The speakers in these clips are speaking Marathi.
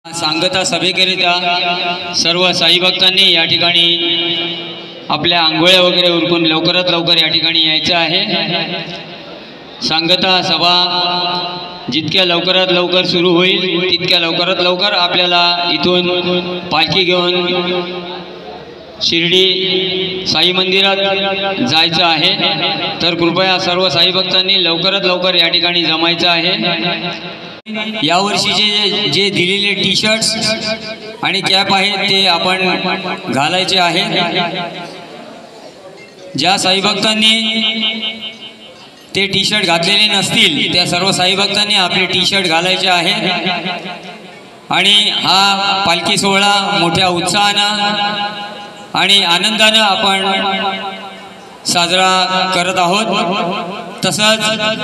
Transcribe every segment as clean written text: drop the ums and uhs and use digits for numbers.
सांगता सभेकरिता सर्व साई भक्तांनी या ठिकाणी आपल्या आंघोळ्या वगैरे उरकून लवकरात लवकर या ठिकाणी यायचं आहे। सांगता सभा जितक्या लवकरात लवकर सुरू होईल तितक्या लवकरात लवकर आपल्याला इथून पालखी घेऊन शिर्डी साई मंदिरात जायचं आहे। तर कृपया सर्व साई भक्तांनी लवकरात लवकर या ठिकाणी जमायचं आहे। यावर्षीचे जे दिलेले टी शर्ट्स आणि कॅप आहेत ते आपण घालायचे आहेत। ज्या साई भक्तांनी ते टी शर्ट घातलेले नसतील त्या सर्व साई भक्तांनी आपले टी शर्ट घालायचे आहेत। आणि हा पालखी सोहळा मोठ्या उत्साहानं आणि आनंदानं आपण साजरा करत आहोत। तसंच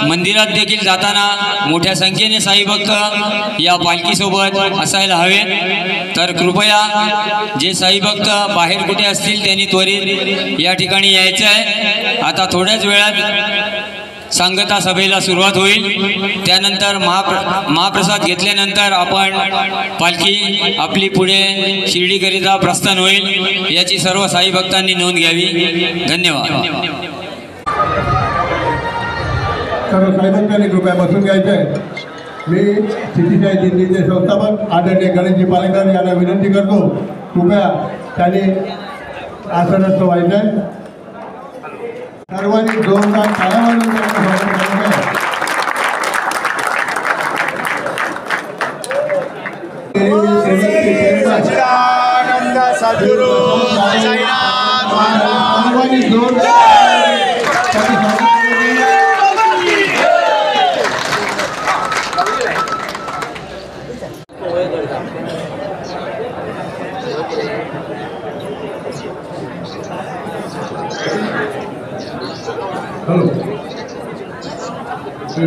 मंदिरात देखील जाताना मोठ्या संख्येने साई भक्त या पालखीसोबत असायला हवे। तर कृपया जे साई भक्त बाहेर कुठे असतील त्यांनी त्वरित या ठिकाणी यायचं आहे। आता थोड्याच वेळात सांगता सभेला सुरुवात होईल। त्यानंतर महाप्रसाद घेतल्यानंतर आपण पालखी आपली पुढे शिर्डीकरिता प्रस्थान होईल। याची सर्व साई भक्तांनी नोंद घ्यावी। धन्यवाद। सर्व साई भक्तांनी कृपया बसून घ्यायचं आहे। मी सिद्धीसाई दिंडीचे संस्थापक आदरणीय गणेशजी पालेकर यांना विनंती करतो, कृपया त्यांनी आसनस्थ व्हायचं आहे। सर्वांनी जोरदार टाळ्या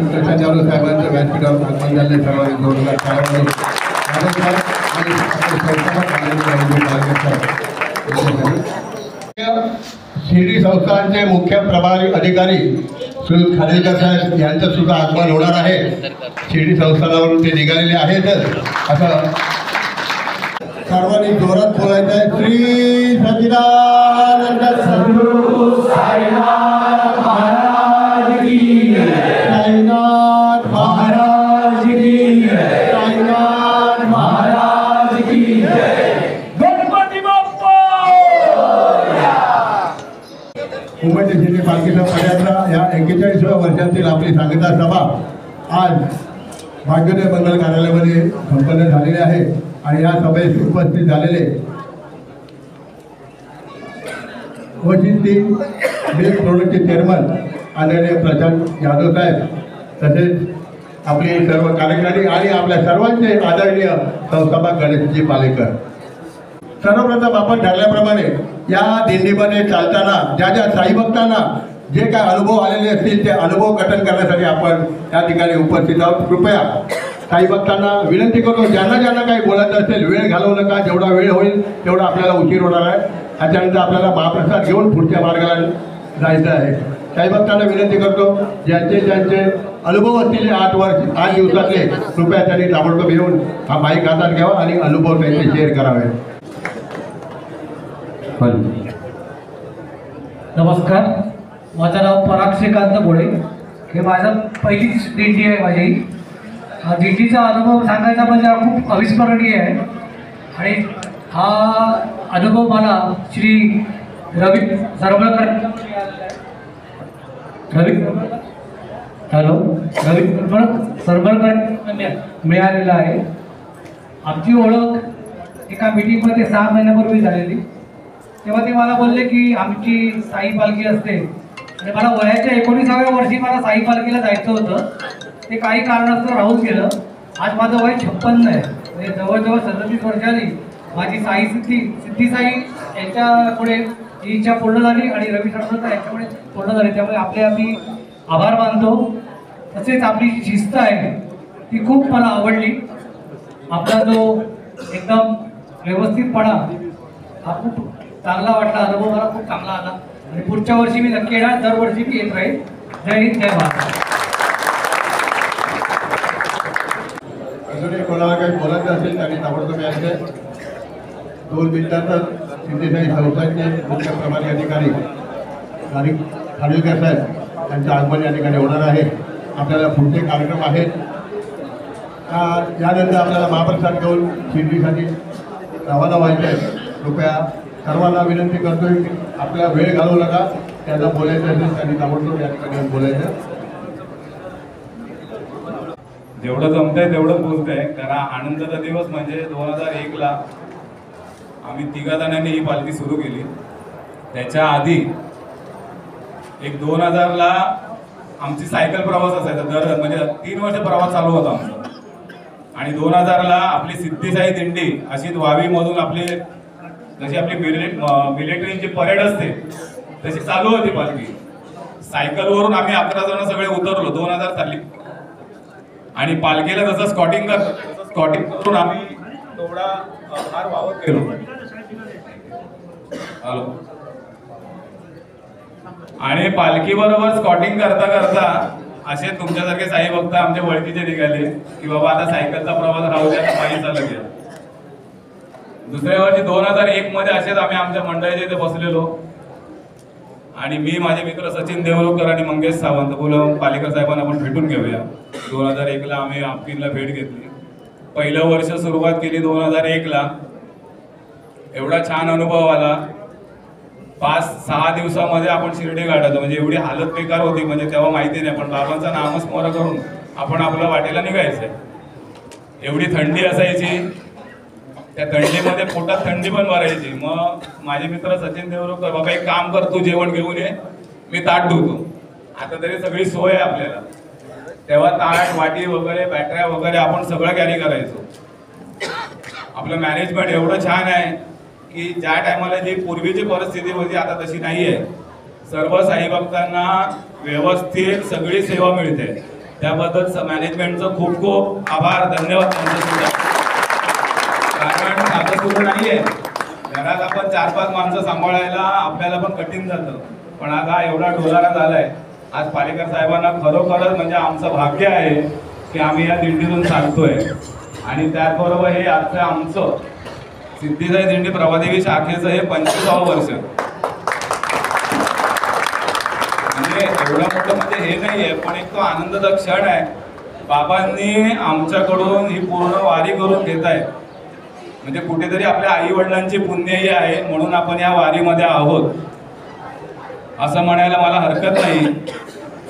वाजवून जाधव साहेबांच्या व्यासपीठावर आगमन झाले। सर्वांनी जोरदार टाळ्या शिर्डी संस्थानचे मुख्य प्रभारी अधिकारी सुनील खाडेलकर साहेब यांचं सुद्धा आगमन होणार आहे। शिर्डी संस्थानावरून ते निघालेले आहेत। असं सर्वांनी जोरात बोलायचं आहे। श्री सच्चिदानंद सद्गुरु साईनाथ महाराज की जय, साईनाथ महाराज की जय, साईनाथ महाराज की जय। गणपती बाप्पा मुंबईच्या शिर्डी पालखीचा पदयात्रा या 41व्या वर्षातील आपली सांगता सभा आज भाग्योदय मंगल कार्यालयामध्ये संपन्न झालेली आहे। आणि या सभेत उपस्थित झालेले वचिंती मिल्क प्रोडक्टचे चेअरमन आदरणीय प्रशांत जाधव साहेब, तसेच आपले सर्व कार्यकारी आणि आपल्या सर्वांचे आदरणीय संस्थापक गणेशजी पालेकर। सर्वप्रथम आपण ठरल्याप्रमाणे या दिंडीमध्ये चालताना ज्या ज्या साई भक्तांना जे काय अनुभव आलेले असतील ते अनुभव कथन करण्यासाठी आपण या ठिकाणी उपस्थित आहोत। कृपया साई भक्तांना विनंती करतो, ज्यांना ज्यांना काही बोलायचं असेल वेळ घालवू नका। जेवढा वेळ होईल तेवढा आपल्याला उशीर होणार आहे। त्याच्यानंतर आपल्याला महाप्रसाद घेऊन पुढच्या मार्गाला जायचं आहे। साई भक्तांना विनंती करतो, ज्यांचे ज्यांचे अनुभव असतील 8 दिवसातले कृपया त्यांनी ताबडतोब येऊन हा माईक हातात घ्यावा आणि अनुभव त्यांचे शेअर करावे। नमस्कार, माझं नाव पराग श्रीकांत गोळे। हे माझं पहिलीच दिंडी आहे माझी। हा दिंडीचा अनुभव सांगायचा म्हणजे हा खूप अविस्मरणीय आहे। आणि हा अनुभव मला श्री रवी सरबळकर मिळालेला आहे। आमची ओळख एका मीटिंगमध्ये 6 महिन्यापूर्वी झालेली। तेव्हा ते मला बोलले की आमची साई पालखी असते आणि मला वयाच्या 19व्या वर्षी मला साई पालखीला जायचं होतं। ते काही कारणास्तव राहून गेलं। आज माझं वय 56 आहे, म्हणजे जवळजवळ 37 वर्षांनी माझी साई सिद्धी साई यांच्या पुढे ही इच्छा पूर्ण झाली आणि रवी सरबळकर यांच्यापुढे पूर्ण झाली। त्यामुळे आपले आम्ही आभार मानतो। तसेच आपली जी शिस्त आहे ती खूप मला आवडली। आपला जो एकदम व्यवस्थितपणा हा खूप चांगला वाटला। अनुभव मला खूप चांगला आला आणि पुढच्या वर्षी मी नक्की येणार, दरवर्षी मी येत राहील। जय हिंद, जय भारत। कोणाला काही बोलायचं असेल त्यांनी ताबडतोब बोलबिंदातच सिद्धेसाई संस्थांचे मुख्य प्रभारी अधिकारी खानविलकर साहेब यांचं आगमन या ठिकाणी होणार आहे. आपल्याला पुढचे कार्यक्रम आहेत. यानंतर आपल्याला महाप्रसाद घेऊन शिर्डीसाठी रवाना व्हायचे आहे. कृपया सर्वांना विनंती करतोय की आपला वेळ घालवू नका. त्यांना बोलायचं असेल त्यांनी ताबडतोब या ठिकाणी बोलायचं. जेवढं जमतंय तेवढं बोलतंय. कारण आनंदाचा दिवस म्हणजे 2001ला आम्ही 3 जणांनी ही पालखी सुरू केली. त्याच्या आधी एक 2000ला आमची सायकल प्रवास असायचा. दर म्हणजे 3 वर्ष प्रवास चालू होता आमचा. आणि 2000ला आपली सिद्धीसाई दिंडी अशी वावीमधून आपली जशी आपली मिलिटरीची परेड असते तशी चालू होती पालखी. सायकलवरून आम्ही 11 जण सगळे उतरलो 2000 साली. आणि पालखीला जसं स्कॉटिंग करून आम्ही तेवढा फार वावत गेलो. हॅलो. आणि पालखी बरोबर स्कॉटिंग करता करता असे तुमच्यासारखे साई भक्त आमच्या ओळखीचे निघाले की बाबा आता सायकलचा प्रवास राहू द्या, पायी चालत घ्या. दुसऱ्या वर्षी 2001 मध्ये असेच आम्ही आमच्या मंडळीच्या इथे बसलेलो. आणि मी माझे मित्र सचिन देवरुखकर आणि मंगेश सावंत बोलून पालेकर साहेबांना आपण भेटून घेऊया. 2001ला आम्ही आपकीला भेट घेतली. पहिलं वर्ष सुरुवात केली 2001ला. एवढा छान अनुभव आला. 5-6 दिवसामध्ये आपण शिर्डी गाठायचो. म्हणजे एवढी हालत बेकार होती म्हणजे तेव्हा माहिती नाही. पण बाबांचा नामस्मरण करून आपण आपल्या वाटेला निघायचंय. एवढी थंडी असायची. त्या थंडीमध्ये पोटात थंडी पण भरायची. मग माझे मित्र सचिन देवरुखकर बाबा एक काम कर, तू जेवण घेऊन ये, मी ताट धुतो. आता तरी सगळी सोय आहे आपल्याला. तेव्हा ताट वाटी वगैरे बॅटऱ्या वगैरे आपण सगळं कॅरी करायचो. आपलं मॅनेजमेंट एवढं छान आहे की ज्या टायमाला जी पूर्वीची परिस्थिती होती आता तशी नाही आहे. सर्व साई भक्तांना व्यवस्थित सगळी सेवा मिळते. त्याबद्दल मॅनेजमेंटचं खूप खूप आभार, धन्यवाद तुमचं. कारण आता सुरू नाहीये. घरात आपण 4-5 माणसं सांभाळायला आपल्याला पण कठीण जातं. पण आता एवढा डोलारा झालाय. आज पालेकर साहेबांना खरोखरच म्हणजे आमचं भाग्य आहे की आम्ही या दिंडीतून चालतोय. आणि त्याचबरोबर हे आजचं आमचं सिद्धीसाई दिंडी प्रभादेवी शाखेचं हे 25वं वर्ष. म्हणजे एवढं मोठं म्हणजे हे नाहीये, पण एक तो आनंदाचा क्षण आहे. बाबांनी आमच्याकडून ही पूर्ण वारी करून घेत आहे. म्हणजे कुठेतरी आपल्या आई वडिलांची पुण्यही आहे म्हणून आपण या वारीमध्ये आहोत असं म्हणायला मला हरकत नाही.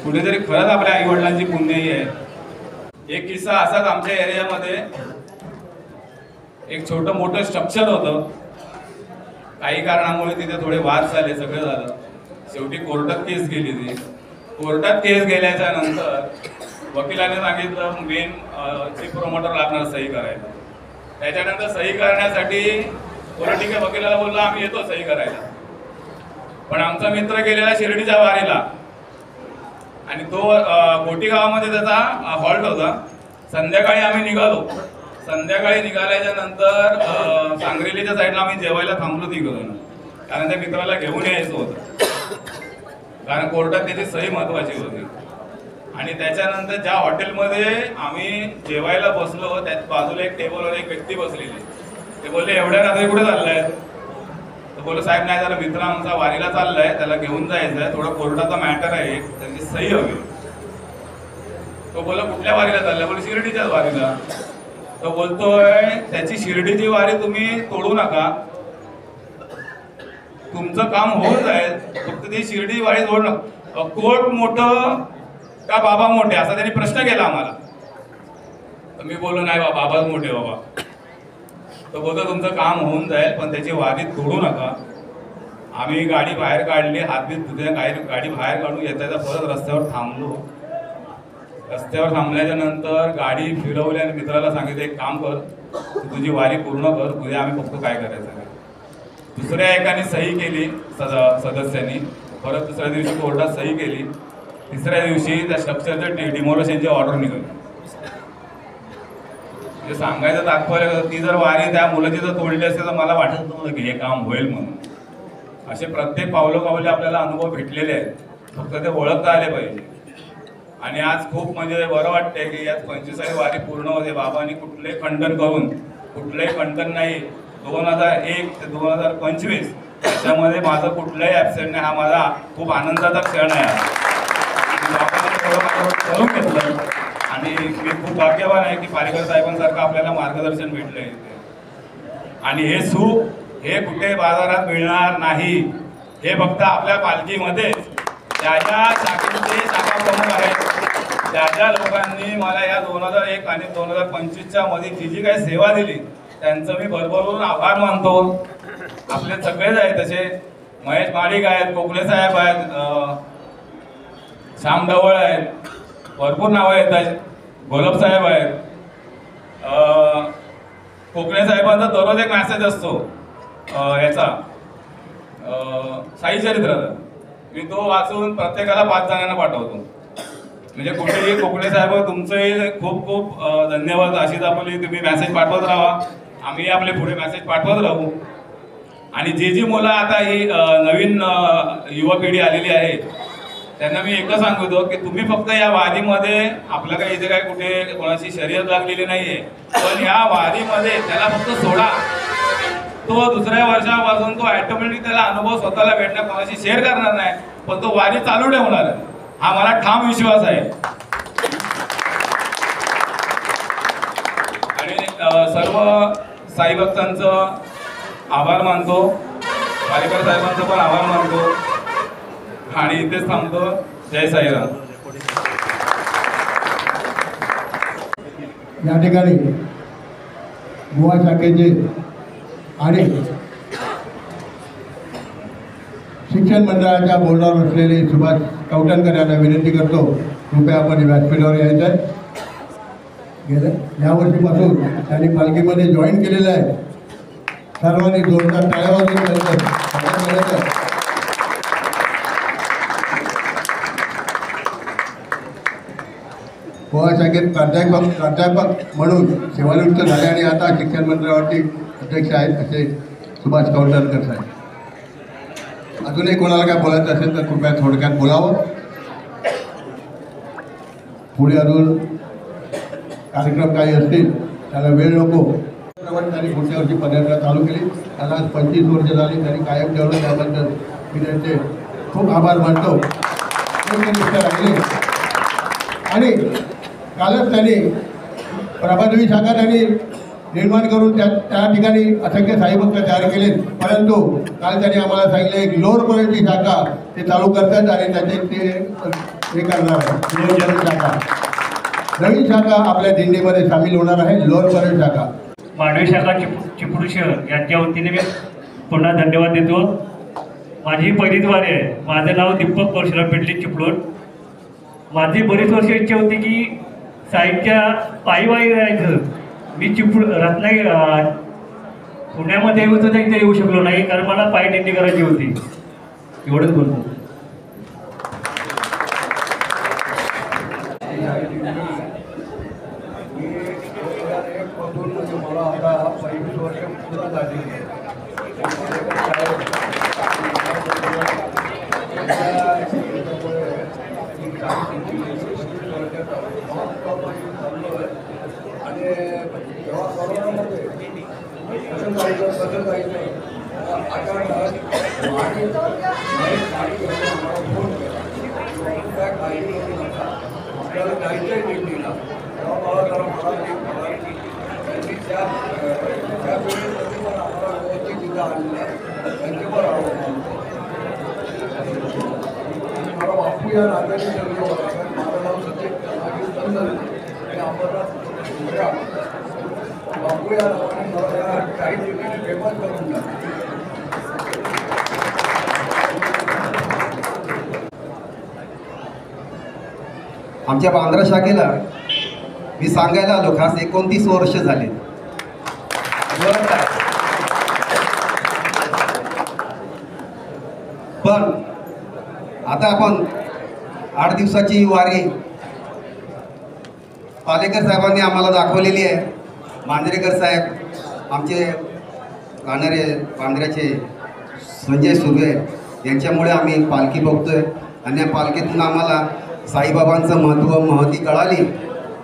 कुठेतरी खरंच आपल्या आई वडिलांची पुण्यही आहे. एक किस्सा असाच आमच्या एरियामध्ये एक छोटं मोठं स्ट्रक्चर होतं. काही कारणामुळे तिथे थोडे वाद झाले, सगळं झालं. शेवटी कोर्टात केस गेली. ती कोर्टात केस गेल्याच्या नंतर वकिलाने सांगितलं मेन चीफ प्रोमोटर लागणार सही करायला. त्याच्यानंतर सही करण्यासाठी बोला ठीक आहे, वकिलाला बोललो आम्ही येतो सही करायला. पण आमचा मित्र गेलेला शिर्डीच्या वारीला आणि तो गोटी गावामध्ये त्याचा हॉल्ट होता. संध्याकाळी आम्ही निघालो. संध्याकाळी निघाल्याच्या नंतर सांगरेलीच्या साईडला आम्ही जेवायला थांबलो तिघं, कारण त्या मित्राला घेऊन यायचं होतं. कारण कोर्टात त्याची सही महत्वाची होती. आणि त्याच्यानंतर ज्या हॉटेलमध्ये आम्ही जेवायला बसलो त्या बाजूला एक टेबलवर एक व्यक्ती बसलेली. ते बोलले एवढ्या रात्री कुठे चाललाय? तर बोललो साहेब नाही झालं, मित्र आमचा वारीला चाललाय, त्याला घेऊन जायचंय, थोडा कोर्टाचा मॅटर आहे, त्याची सही हवी. तो बोलला कुठल्या वारीला चाललाय? बोललो शिर्डीच्याच वारीला. तो बोलतोय त्याची शिर्डीची वारी तुम्ही तोडू नका, तुमचं काम होऊन जाईल, फक्त ती शिर्डी वारी तोडू नका. कोर्ट मोठं का बाबा मोठे असा त्यांनी प्रश्न केला आम्हाला. तर मी बोललो नाही बाबा, बाबाच मोठे बाबा. तो बोलतो तुमचं काम होऊन जाईल पण त्याची वारी तोडू नका. आम्ही गाडी बाहेर काढली, हातबीत धुतले, गाडी बाहेर काढून येता परत रस्त्यावर थांबलो. रस्त्यावर थांबल्याच्या नंतर गाडी फिरवली आणि मित्राला सांगितलं एक काम कर, तुझी वारी पूर्ण कर, उद्या आम्ही फक्त काय करायचं. दुसऱ्या एकाने सही केली सदस्यांनी. परत दुसऱ्या दिवशी कोर्टात सही केली. तिसऱ्या दिवशी त्या स्ट्रक्चरचं डिमोलेशनची ऑर्डर निघाली. म्हणजे सांगायचं तात्पर्य ती जर वारी त्या मुलाची जर तोडली असते तर मला वाटत नव्हतं की हे काम होईल म्हणून. असे प्रत्येक पावलोपावले आपल्याला अनुभव भेटलेले आहेत, फक्त ते ओळखता आले पाहिजे. आणि आज खूप म्हणजे बरं वाटतंय की यात 25वी वारी पूर्ण होते. बाबांनी कुठलंही खंडन करून, कुठलंही खंडन नाही 2001 ते 2025 त्याच्यामध्ये माझं कुठलंही ॲबसेंट नाही. हा माझा खूप आनंदाचा क्षण आहे. करून घेतलं आणि मी खूप भाग्यवान आहे की पालेकर साहेबांसारखं आपल्याला मार्गदर्शन भेटलंय. आणि हे सुख हे कुठे बाजारात मिळणार नाही. हे फक्त आपल्या पालखीमध्ये ज्या ज्या शाखेचे शाखा प्रमुख आहेत, ज्या ज्या लोकांनी मला या 2001 आणि 2025च्या मध्ये जी जी काही सेवा दिली त्यांचं मी भरभरून आभार मानतो. आपले सगळेच आहेत, तसे महेश माडिक आहेत, कोकणे साहेब आहेत, श्याम ढवळ आहेत, भरपूर नावं येतात, गोलब साहेब आहेत. कोकणे साहेबांचा दररोज एक मॅसेज असतो याचा साई चरित्राचा. मी तो वाचून प्रत्येकाला 5 जणांना पाठवतो. म्हणजे कुठेही कोकणे साहेब तुमचंही खूप खूप धन्यवाद. अशीच आपली तुम्ही मॅसेज पाठवत राहा, आम्ही आपले पुढे मॅसेज पाठवत राहू. आणि जी मुलं आता ही नवीन युवा पिढी आलेली आहे त्यांना मी एकच सांगतो की तुम्ही फक्त या वारीमध्ये, आपलं काही इथे काय कुठे कोणाची शर्यत लागलेली नाहीये, पण या वारीमध्ये त्याला फक्त सोडा. तो दुसऱ्या वर्षापासून तो ऑटोमॅटिक त्याला अनुभव स्वतःला भेटणार, कोणाशी शेअर करणार नाही, पण तो वारी चालू ठेवणार आहे. हा मला ठाम विश्वास आहे. आणि सर्व साई भक्तांचं आभार मानतो, पालेकर साहेबांचं पण आभार मानतो आणि इथेच थांबतो. जय साईराम. या ठिकाणी गोवा शाखेचे आणि शिक्षण मंडळाच्या बोर्डावर असलेले सुभाष कवठणकर यांना विनंती करतो, कृपया आपण व्यासपीठावर यायचं आहे. गेल्या यावर्षीपासून त्यांनी पालखीमध्ये जॉईन केलेलं आहे. सर्वांनी जोरदार टाळ्या वाजवून गोवा शाखेत प्राध्यापक म्हणून सेवानिवृत्त झाले आणि आता शिक्षण मंडळावरती अध्यक्ष आहेत असे सुभाष कवठणकर साहेब. अजूनही कोणाला काय बोलायचं असेल तर कृपया थोडक्यात बोलावं. पुढे अजून कार्यक्रम काही असतील त्याला वेळ नको. त्यांनी पुढच्या वर्षी पदयात्रा चालू केली, त्याला आज 25 वर्ष झाली, त्यांनी कायम ठेवलं. त्याबद्दल मी त्यांचे खूप आभार मानतो. लागले आणि कालच त्यांनी प्रभादेवी शाखा त्यांनी निर्माण करून त्या ठिकाणी असंख्य साई भक्त तयार केले. परंतु काल त्यांनी आम्हाला सांगितलं एक लोअर कॉलेजची शाखा ते चालू करतात आणि त्याचे ते हे करणार आहे. शाखा नवीन शाखा आपल्या दिंडीमध्ये सामील होणार आहे, लोअर कॉलेज शाखा. मांडवी शाखा चिपळूण शहर यांच्या वतीने मी पुन्हा धन्यवाद देतो. माझी पहिलीच वारी आहे. माझं नाव दीपक परशुराम पेटले, चिपळूण. माझी बरीच वर्ष इच्छा होती की साईडच्या पायी जायचं. मी रत्नागिरी पुण्यामध्ये होतं तर इथे येऊ शकलो नाही, कारण मला पायी दिंडी करायची होती. एवढंच बोलतो. मला आता 25 वर्ष पूर्ण झाली. आणि जेव्हा कोरोनामध्ये कसं जायचं आम्हाला फोन केला, काय काळजी करू नका, आपल्याला जायचं आहे दिंडीला. तेव्हा मला जरा त्यांनी त्या वेळेमध्ये पण आम्हाला व्यवस्थित तिथं आणलेलं आहे. त्यांचे पण आवडतं. मला बापू या नात्याने ठरलं होतं. माझं नाव सचिन आणि अमरनाथ बापू या नावाने मला काही ठिकाणी फेमस करून द्या. आमच्या बांद्रा शाखेला मी सांगायला आलो खास 29 वर्ष झाले. पण आता आपण 8 दिवसाची वारी पालेकर साहेबांनी आम्हाला दाखवलेली आहे. मांजरेकर साहेब आमचे गाणारे बांद्र्याचे संजय सुर्वे यांच्यामुळे आम्ही पालखी बघतोय आणि या पालखीतून आम्हाला साईबाबांचं महती कळाली.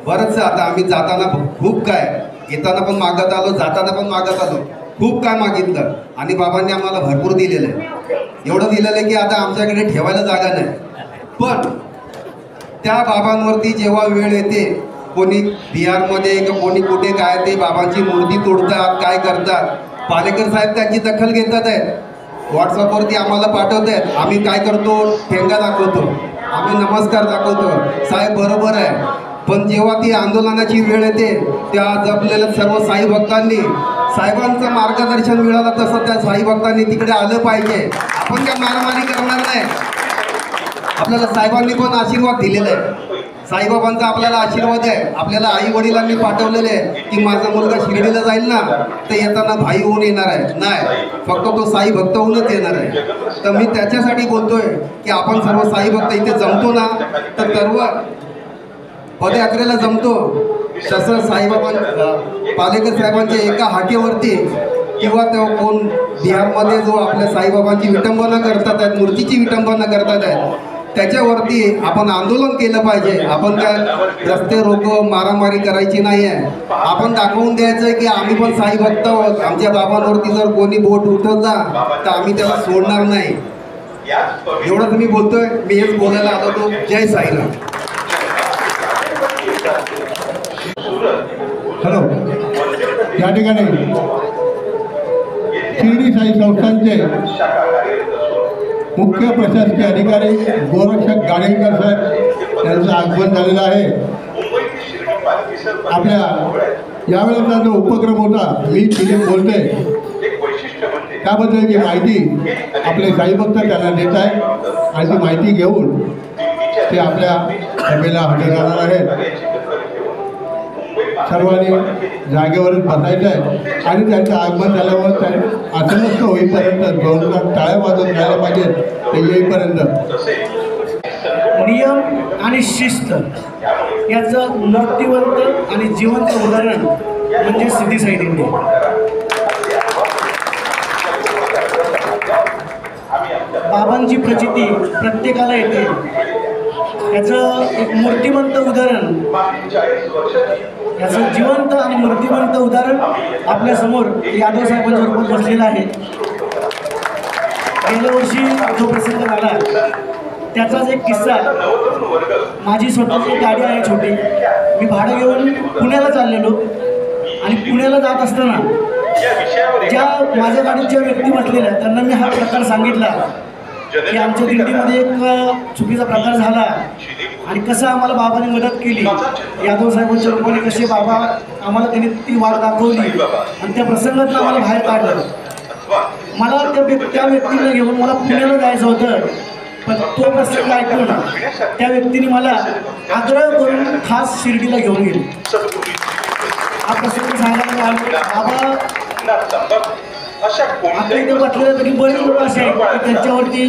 बरंच आता आम्ही जाताना खूप काय, येताना पण मागत आलो, जाताना पण मागत आलो. खूप काय मागितलं आणि बाबांनी आम्हाला भरपूर दिलेलं आहे. एवढं दिलेलं आहे की आता आमच्याकडे ठेवायला जागा नाही. पण त्या बाबांवरती जेव्हा वेळ येते, कोणी बिहारमध्ये का कोणी कुठे काय ते बाबांची मूर्ती तोडतात, काय करतात, पालेकर साहेब त्यांची दखल घेतात आहेत. व्हॉट्सअपवरती आम्हाला पाठवत आहेत. आम्ही काय करतो, ठेंगा दाखवतो, आम्ही नमस्कार दाखवतो, साहेब बरोबर आहे. पण जेव्हा ती आंदोलनाची वेळ येते, त्या जपलेल्या सर्व साई भक्तांनी साहेबांचं मार्गदर्शन मिळालं तसं त्या साई भक्तांनी तिकडे आलं पाहिजे. आपण काय मारामारी करणार नाही. आपल्याला साहेबांनी पण आशीर्वाद दिलेला आहे. साईबाबांचा आपल्याला आशीर्वाद आहे. आपल्याला आई वडिलांनी पाठवलेले आहे की माझा मुलगा शिर्डीला जाईल ना तर येताना भाई होऊन येणार आहे. नाही, फक्त तो साई भक्त होऊनच येणार आहे. तर मी त्याच्यासाठी बोलतोय की आपण सर्व साई भक्त इथे जमतो ना तर सर्व पदयात्रेला जमतो. तसं साईबाबां पालेकर साहेबांच्या एका हाकेवरती किंवा तो कोण बिहारमध्ये जो आपल्या साईबाबांची विटंबना करतात आहेत, मूर्तीची विटंबना करतात आहेत, त्याच्यावरती आपण आंदोलन केलं पाहिजे. आपण काय रस्ते रोको मारामारी करायची नाही आहे. आपण दाखवून द्यायचं आहे की आम्ही पण साई भक्त आहोत. आमच्या बाबांवरती जर कोणी बोट उठवला तर आम्ही त्याला सोडणार नाही. एवढं तुम्ही बोलतोय, मी हेच बोलायला आलो होतो. जय साईराम. हॅलो, या ठिकाणी शिर्डी साई संस्थानचे मुख्य प्रशासकीय अधिकारी गोरक्षक गाडेकर साहेब यांचं आगमन झालेलं आहे. आपल्या यावेळेचा जो उपक्रम होता, मी तिथे बोलते त्याबद्दलची माहिती आपले साईभक्त त्यांना देत आहे आणि ती माहिती घेऊन ते आपल्या सभेला हजर राहणार आहेत. सर्वांनी जागेवरच बसायचं आहे आणि त्यांचं आगमन झाल्यावर आसनस्थ होईपर्यंत दोन टाळ्या वाजवून राहायला पाहिजे ते येईपर्यंत. नियम आणि शिस्त याचं मूर्तिवंत आणि जिवंत उदाहरण म्हणजे सिद्धी साई दिंडी. बाबांची प्रचिती प्रत्येकाला येते. याचं एक मूर्तिवंत उदाहरण, याचं जिवंत आणि मूर्तिवंत उदाहरण आपल्यासमोर यादव साहेबांच्या रूपात बसलेलं आहे. गेल्या वर्षी जो प्रसंग झाला त्याचाच एक किस्सा. माझी स्वतःची गाडी आहे छोटी, मी भाडं घेऊन पुण्याला चाललेलो आणि पुण्याला जात असताना ज्या माझ्या गाडीत ज्या व्यक्ती बसलेल्या त्यांना मी हा प्रकार सांगितला की आमच्या दिंडीमध्ये एक चुकीचा प्रकार झाला आणि कसं आम्हाला बाबाने मदत केली. यादव साहेबांच्या रूपाने कसे बाबा आम्हाला त्यांनी ती वाट दाखवली आणि त्या प्रसंगात आम्हाला बाहेर काढलं. मला त्या व्यक्तीला घेऊन मला पुण्याला जायचं होतं, पण तो प्रसंग ऐकून त्या व्यक्तीने मला आग्रह करून खास शिर्डीला घेऊन गेले. हा प्रसंग सांगायला बाबा आता इथे बसलेलं तरी बरेच लोक असे आहेत की त्यांच्यावरती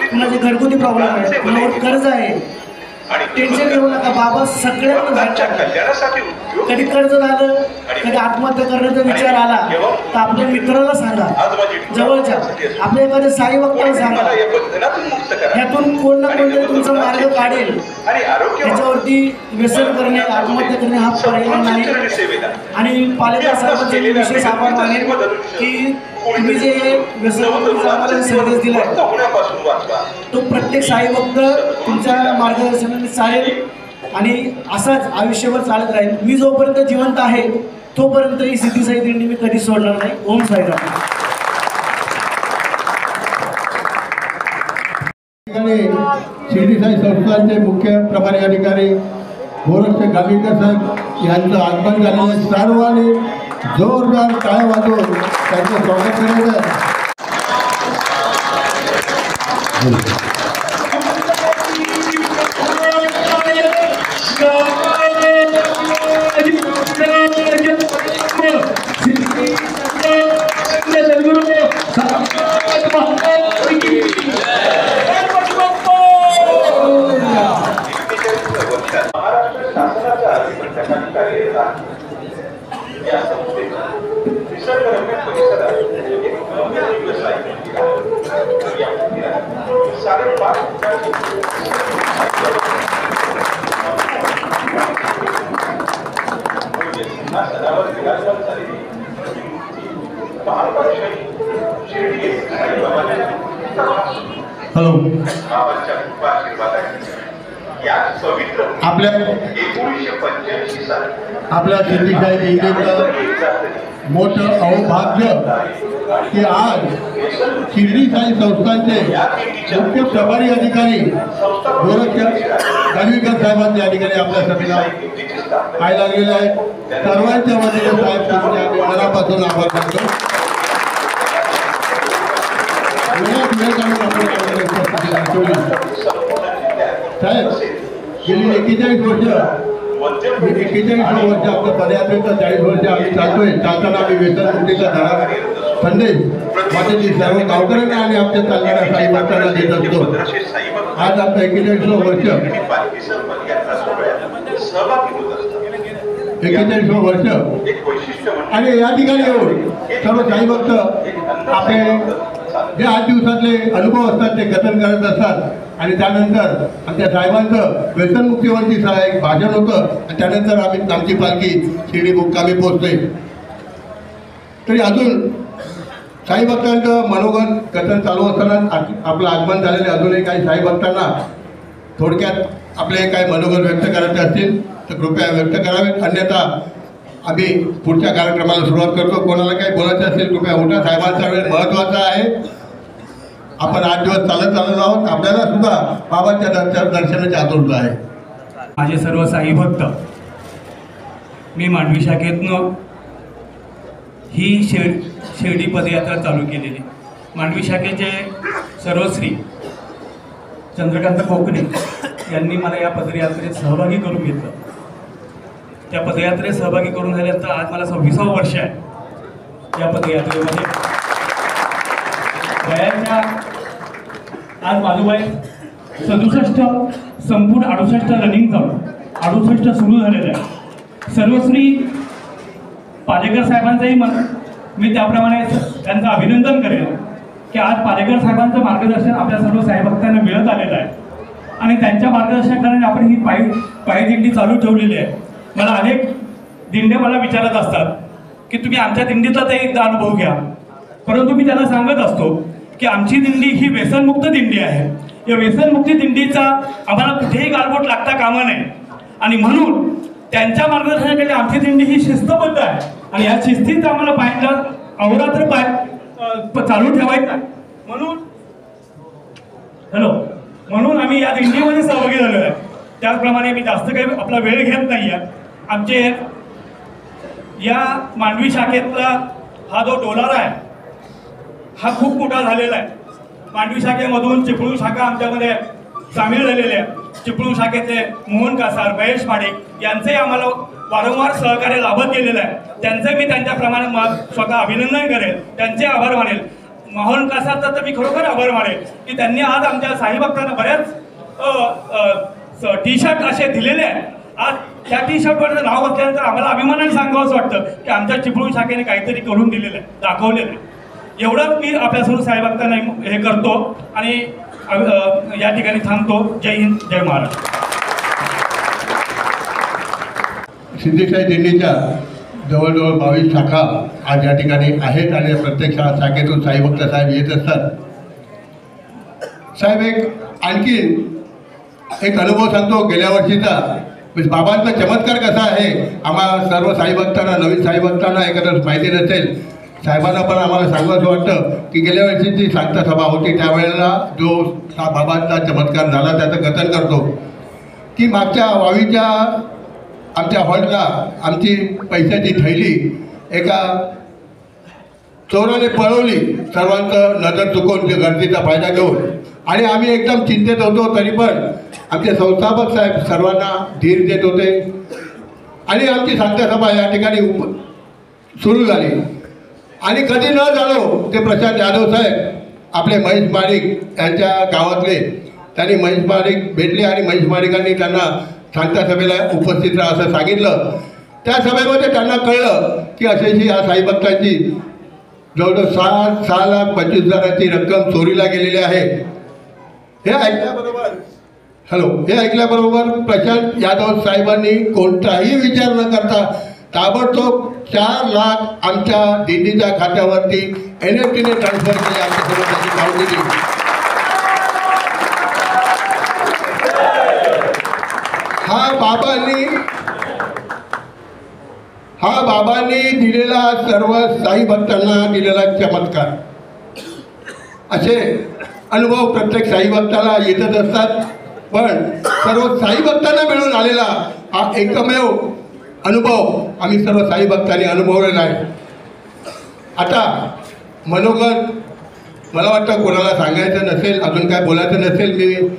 कुणाचे घरगुती प्रॉब्लेम आहे, कुणावर कर्ज आहे. टेन्शन घेऊ नका, बाबा सगळ्यांना बाहेर. कधी कर्ज झालं, कधी आत्महत्या करण्याचा विचार आला तर आपल्या मित्राला सांगा, जवळच्या आपल्या एखाद्या साई भक्ताला सांगा. यातून कोण ना कोणतरी तुमचा मार्ग काढेल. त्याच्यावरती व्यसन करणे, आत्महत्या करणे हा पर्याय नाही. आणि पालेकर साहेबांचे विशेष आभार मानेल की तुम्ही जे व्यसनाचा आम्हाला संदेश दिला तो प्रत्येक साई भक्त तुमच्या मार्गदर्शनाने चालेल आणि असाच आयुष्यभर चालत राहील. मी जोपर्यंत जिवंत आहे तोपर्यंत ही सिद्धी साई दिंडी मी कधी सोडणार नाही. ओम साईराम. शिर्डी साई संस्थानचे मुख्य प्रभारी अधिकारी गोरक्षक गाडेकर साहेब यांचं आगमन झाल्याने सर्वांनी जोरदार टाळ्या वाजवून त्यांचं स्वागत करायचं आहे. हॅलो. आपल्या सिद्धीशाही दिंडीचं मोठं अहोभाग्य की आज शिर्डी साई संस्थांचे मुख्य प्रभारी अधिकारी गणवीकर साहेबांचे या ठिकाणी आपल्या सभेला काय लागलेले आहे. सर्वांच्या वतीने साहेब तुमच्या मनापासून आभार मानतो. साहेब गेली 41 वर्ष आपलं पदयात्रेचं 40 वर्ष आम्ही चालतोय. चालताना आम्ही व्यसनमुक्तीचा धडा संदेश माझे सर्व गावकऱ्यांना आणि आमच्या चालणाऱ्या साई भक्तांना देत असतो. आज आमचं 41 वर्ष 41 वर्ष आणि या ठिकाणी येऊन सर्व साई भक्त आपले जे 8 दिवसातले अनुभव असतात ते कथन करत असतात आणि त्यानंतर आमच्या साहेबांचं व्यसनमुक्तीवरती एक भाषण होतं आणि त्यानंतर आमची पालखी शिर्डी मुक्कामी पोहोचते. तरी अजून साई भक्तांचं मनोगत कथन चालू असताना आपलं आगमन झालेले अजूनही काही साई भक्तांना थोडक्यात आपले काही मनोगत व्यक्त करायचे असतील तर कृपया व्यक्त करावेत. अन्यथा आम्ही पुढच्या कार्यक्रमाला सुरुवात करतो. कोणाला काही बोलायचं असेल कृपया उठा. साहेबांचा वेळ महत्त्वाचा आहे. आपण 8 दिवस चालत आहोत. आपल्याला सुद्धा बाबांच्या दर्शनाची आतुरता आहे. माझे सर्व साई भक्त, मी मांडवी शाखेतनं ही शिर्डी पदयात्रा चालू केलेली. मांडवी शाखेचे सर्वश्री चंद्रकांत कोकणे यांनी मला या पदयात्रेत सहभागी करून घेतलं. त्या पदयात्रेत सहभागी करून झाल्यानंतर आज मला 26वं वर्ष आहे या पदयात्रेमध्ये. वयाच्या आज माझं वय 67 संपूर्ण 68 रनिंग चालू 68 सुरू झालेलं आहे. सर्वश्री पालेकर साहेबांचंही मी त्याप्रमाणे त्यांचं अभिनंदन करेन की आज पालेकर साहेबांचं मार्गदर्शन आपल्या सर्व साईभक्तांना मिळत आलेलं आहे आणि त्यांच्या मार्गदर्शनाने आपण ही पायी दिंडी चालू ठेवलेली आहे. मला अनेक दिंडे मला विचारत असतात की तुम्ही आमच्या दिंडीचा ते एकदा अनुभव घ्या. परंतु मी त्यांना सांगत असतो की आमची दिंडी ही व्यसनमुक्त दिंडी आहे. या व्यसनमुक्ती दिंडीचा आम्हाला कुठेही गालबोट लागता कामा नये आणि म्हणून त्यांच्या मार्गदर्शनाखाली आमची दिंडी ही शिस्तबद्ध आहे आणि या शिस्तीत आम्हाला पायला अहोरात्र चालू ठेवायचा आहे. म्हणून आम्ही या दिंडीमध्ये सहभागी झालेलो आहे. त्याचप्रमाणे मी जास्त काही आपला वेळ घेत नाही आहे. आमचे या मांडवी शाखेतला हा जो डोलारा आहे हा खूप मोठा झालेला आहे. मांडवी शाखेमधून चिपळूण शाखा आमच्यामध्ये सामील झालेले आहे. चिपळूण शाखेचे मोहन कासार, महेश माडिक यांचे आम्हाला वारंवार सहकार्य लाभत गेलेलं आहे. त्यांचे मी त्यांच्याप्रमाणे स्वतः अभिनंदन करेल, त्यांचे आभार मानेल. मोहन कासारचा तर मी खरोखर आभार मानेल की त्यांनी आज आमच्या साई भक्तांना बऱ्याच टी-शर्ट असे दिलेले आहेत. आज त्या टी-शर्टवर नाव असल्यानंतर आम्हाला अभिमानाने सांगावं असं वाटतं की आमच्या चिपळूण शाखेने काहीतरी करून दिलेलं आहे, दाखवलेलं आहे. एवढंच मी आपल्या सर्व साई भक्तांना हे करतो आणि या ठिकाणी थांबतो. जय हिंद, जय महाराष्ट्र. सिद्धीशाही दिंडीच्या जवळजवळ 22 शाखा आज या ठिकाणी आहेत आणि प्रत्येक शाखेतून साई भक्त साहेब येत असतात. साहेब आणखी एक अनुभव सांगतो गेल्या वर्षीचा. बाबांचा चमत्कार कसा आहे आम्हाला सर्व साई भक्तांना, नवीन साई भक्तांना एखादं माहिती नसेल. साहेबांना पण आम्हाला सांगावं वाटतं की गेल्या वर्षीची शांत सभा होती त्यावेळेला जो बाबांचा चमत्कार झाला त्याचं कथन करतो की मागच्या वावीच्या आमच्या हॉलला आमची पैशाची थैली एका चोराने पळवली. सर्वांचं नजर चुकवून गर्दीचा फायदा घेऊन आणि आम्ही एकदम चिंतेत होतो. तरी पण आमचे संस्थापक साहेब सर्वांना धीर देत होते आणि आमची शांत सभा या ठिकाणी सुरू झाली. आणि कधी न झालो ते प्रशांत जाधव साहेब आपले महेश माडिक यांच्या गावातले, त्यांनी महेश माडिक भेटले आणि महेश माडिकांनी त्यांना शांत सभेला उपस्थित राहा असं सांगितलं. त्या सभेमध्ये त्यांना कळलं की अशी या साई भक्तांची जवळजवळ 6,25,000ची रक्कम चोरीला गेलेली आहे. हे ऐकल्याबरोबर प्रशांत यादव साहेबांनी कोणताही विचार न करता ताबडतोब 4 लाख आमच्या दिंडीच्या खात्यावरती NFTने ट्रान्सफर केले. आमच्या सर्वांची पावती दिली हा बाबांनी दिलेला सर्व साई भक्तांना दिलेला चमत्कार. असे अनुभव प्रत्येक साई भक्ताला येतच असतात, पण सर्व साई भक्तांना मिळून आलेला हा एकमेव अनुभव आम्ही सर्व साई भक्तांनी अनुभवलेला आहे. आता मनोगत मला वाटतं कोणाला सांगायचं नसेल, अजून काय बोलायचं नसेल, मी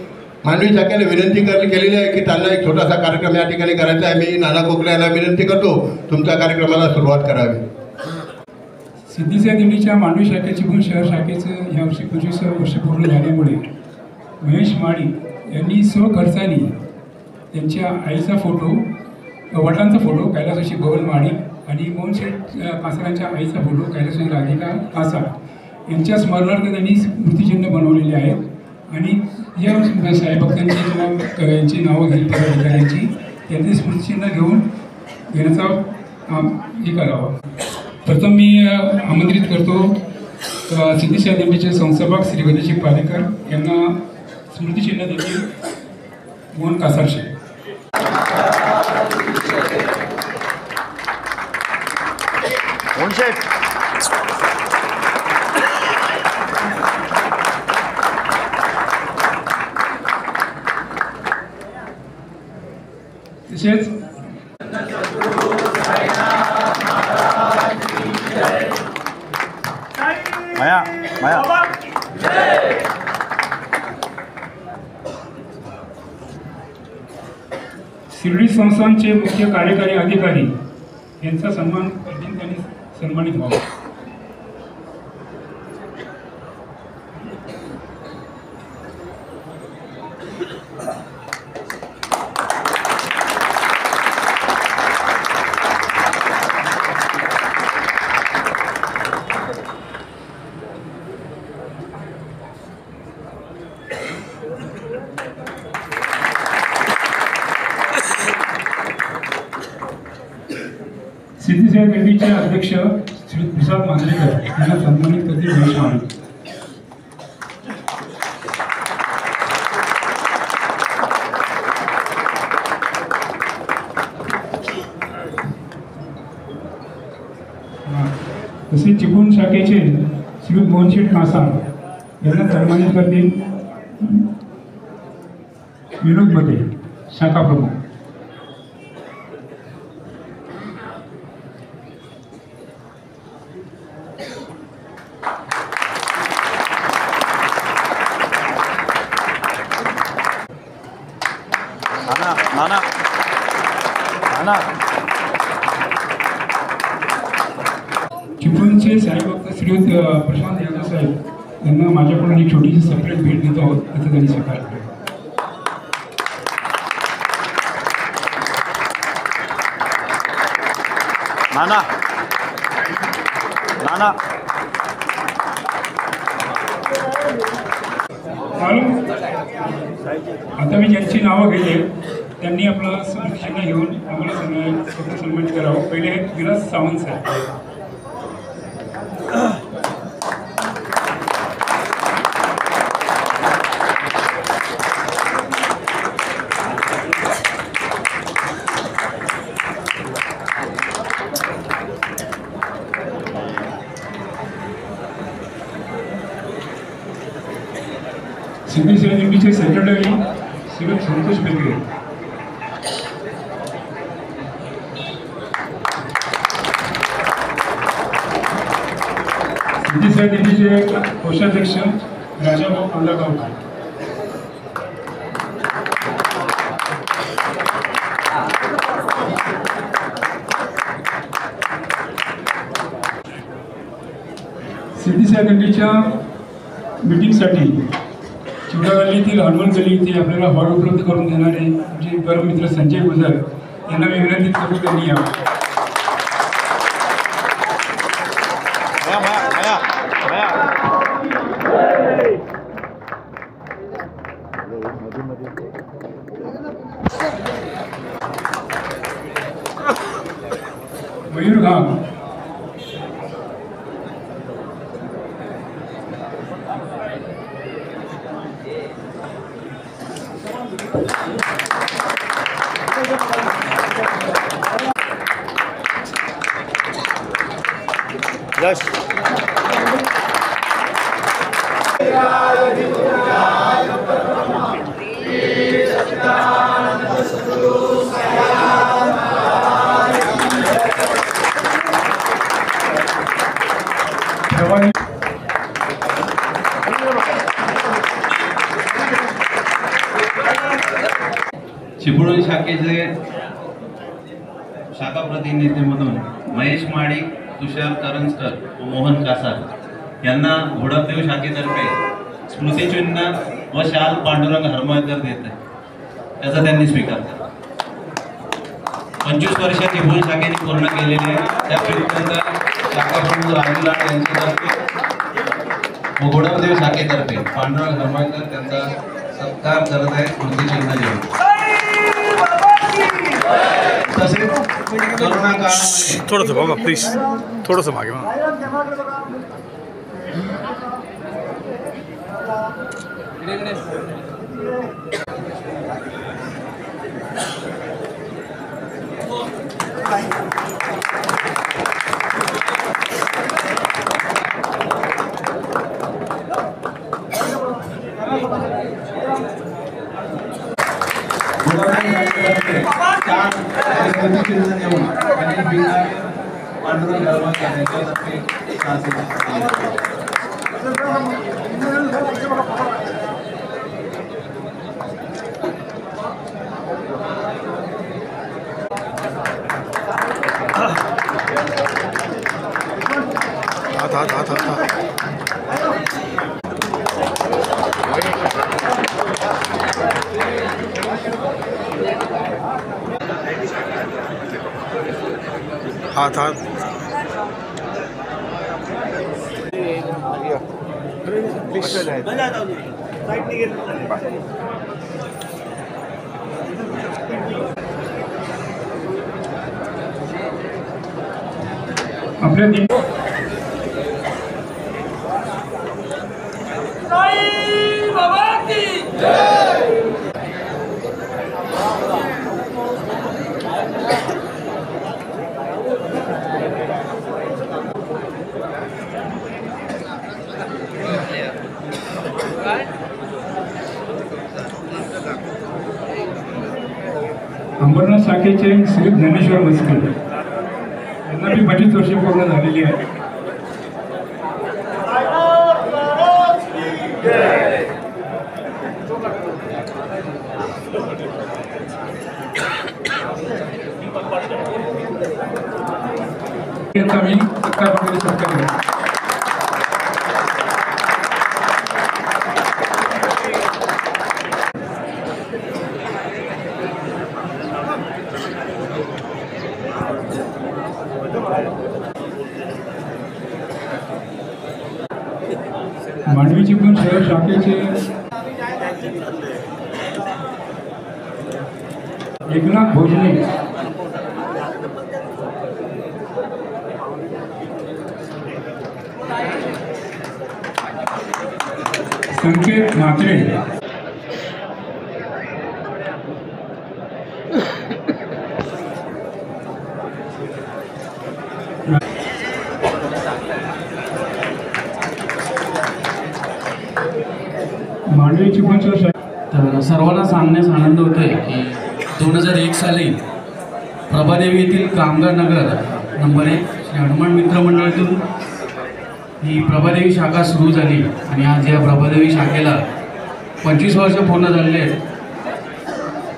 मानवी शाखेने विनंती केलेली आहे की त्यांना एक छोटासा कार्यक्रम या ठिकाणी करायचा आहे. मी नाना कोकळे यांना विनंती करतो तुमच्या कार्यक्रमाला सुरुवात करावी. सिद्धीच्या दिंडीच्या मानवी शाखेची चिपळूण शहर शाखेचं यावर्षी 25 वर्ष पूर्ण झाल्यामुळे महेश माळी यांनी स्वखर्चाने त्यांच्या आईचा फोटो, वडिलांचा फोटो कैलासवासी बबन माळी आणि मोहनशेठ कासारांच्या आईचा फोटो कैलासवासी राधिका कासार यांच्या स्मरणार्थ त्यांनी स्मृतिचिन्ह बनवलेले आहेत. आणि या साईभक्तांची किंवा यांची नावं घेईल पदाधिकाऱ्यांची त्यांचे स्मृतिचिन्ह घेण्याचा हे करावं. प्रथम मी आमंत्रित करतो सिद्धीच्या दिंडीचे संस्थापक श्री गणेशजी पालेकर यांना स्मृतिचिन्ह देखील मोहन कासारशे. तसेच शिर्डी संस्थानचे मुख्य कार्यकारी अधिकारी यांचा सन्मान त्यांनी सन्मानित व्हावा. सिद्धीच्या दिंडीचे अध्यक्ष श्री प्रसाद मांजरेकर यांना सन्मानित करतील. महेश माळी. तसेच चिपळूण शाखेचे श्री मोहनशेठ कासार यांना सन्मानित करतील विनोद मते, शाखा प्रमुख. चिपळूणचे साईभक्त श्री प्रशांत यादव साहेब यांना माझ्याकडून एक छोटीशी सेपरेट भेट देत आहोत, त्याचं त्यांनी स्वीकार केलं. आता मी ज्यांची नावं घेतली त्यांनी आपला स्मृतिचिन्ह घेऊन आम्हाला सन्मानित करावं. पहिले विलास सावंत साहेब. सिद्धीच्या दिंडीचे सेक्रेटरी श्री संतोष बेगरे. सिद्धीच्या दिंडीचे कोषाध्यक्ष राजाभाऊ कांदागावकर. सिद्धीच्या दिंडीच्या मीटिंगसाठी चिवडागल्लीतील हनुमान गल्ली इथे आपल्याला हॉल उपलब्ध करून देणारे आमचे परममित्र संजय गुजर यांना मी विनंती करू त्यांनी यावं. मयूर घाग. चिपळूण शाखेचे शाखा प्रतिनिधी म्हणून महेश माडिक, तुषार करंजकर व मोहन कासार यांना घोडपदेव शाखेतर्फे स्मृतिचिन्ह व शाल पांडुरंग हरमळकर देत आहे, त्याचा त्यांनी स्वीकार केला. 25 वर्ष चिपळूण शाखेने पूर्ण केलेले त्या शाखा प्रमुख राहुल लाड यांच्यातर्फे व घोडपदेव शाखेतर्फे पांडुरंग हरमळकर त्यांचा सत्कार करत आहे स्मृतिचिन्ह देऊन. तसेच कोरोना काळामध्ये थोडंसं बघा प्लीज, थोडंसं मागे हाथ आपल्या अंबरनाथ शाखेचे श्री ज्ञानेश्वर मस्कर यांना बी 25 वर्षे पूर्ण झालेली आहे. त्यांचा मी सत्कार वगैरे सत्कार केला. मांडवी चिपळूण शहर शाखेचे एकनाथ भोजने, संकेत म्हात्रे, मांडवी चिपळूण शहर. तर सर्वांना सांगण्यास आनंद होतोय की 2001 साली प्रभादेवी येथील कामगार नगर नंबर 1 श्री हनुमान मित्र मंडळातून ही प्रभादेवी शाखा सुरू झाली आणि आज या प्रभादेवी शाखेला 25 वर्ष पूर्ण झालेले आहेत.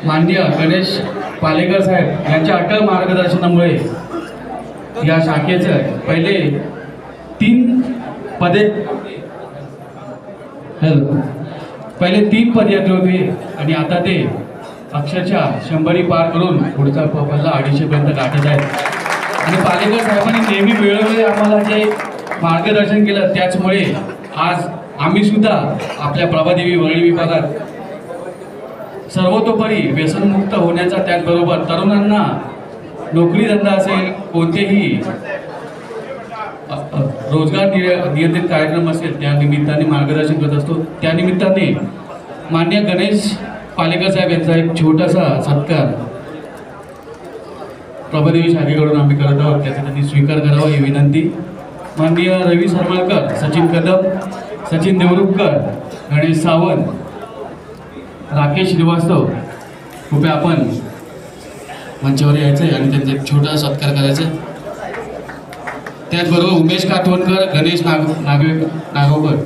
माननीय गणेश पालेकर साहेब यांच्या अटल मार्गदर्शनामुळे या शाखेचं पहिले 3 पदयात्रे होते आणि आता ते अक्षरशः 100 पार करून पुढचा पल्ला 250पर्यंत गाठत आहेत. आणि पालेकर साहेबांनी नेहमी वेळोवेळी आम्हाला जे मार्गदर्शन केलं त्याचमुळे आज आम्ही सुद्धा आपल्या प्रभादेवी वरळी विभागात सर्वतोपरी व्यसनमुक्त होण्याचा, त्याचबरोबर तरुणांना नोकरी धंदा असेल, कोणतेही रोजगार नियंत्रित कार्यक्रम असेल त्या निमित्ताने मार्गदर्शन करत असतो. त्यानिमित्ताने माननीय गणेश पालेकर साहेब यांचा एक छोटासा सत्कार प्रभादेवी शाखेकडून आम्ही करत आहोत त्याचा त्यांनी स्वीकार करावा ही विनंती. माननीय रवी सरमाळकर, सचिन कदम, सचिन देवरुखकर, गणेश सावंत, राकेश श्रीवास्तव, कृपया आपण मंचावर यायचं आहे आणि त्यांचा एक छोटा सत्कार करायचा आहे. त्याचबरोबर उमेश काठवणकर, गणेश नागोकर,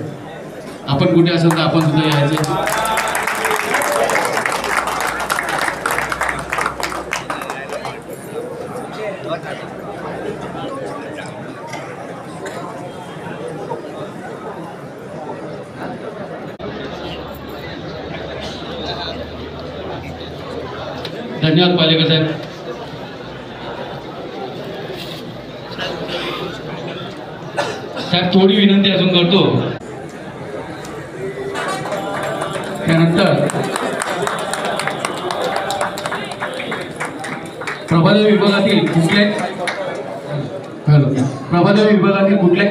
आपण कुठे असेल तर आपण सुद्धा यायचं. धन्यवाद पालेकर साहेब. साहेब थोडी विनंती अजून करतो. त्यानंतर प्रभादेवी विभागातील कुठले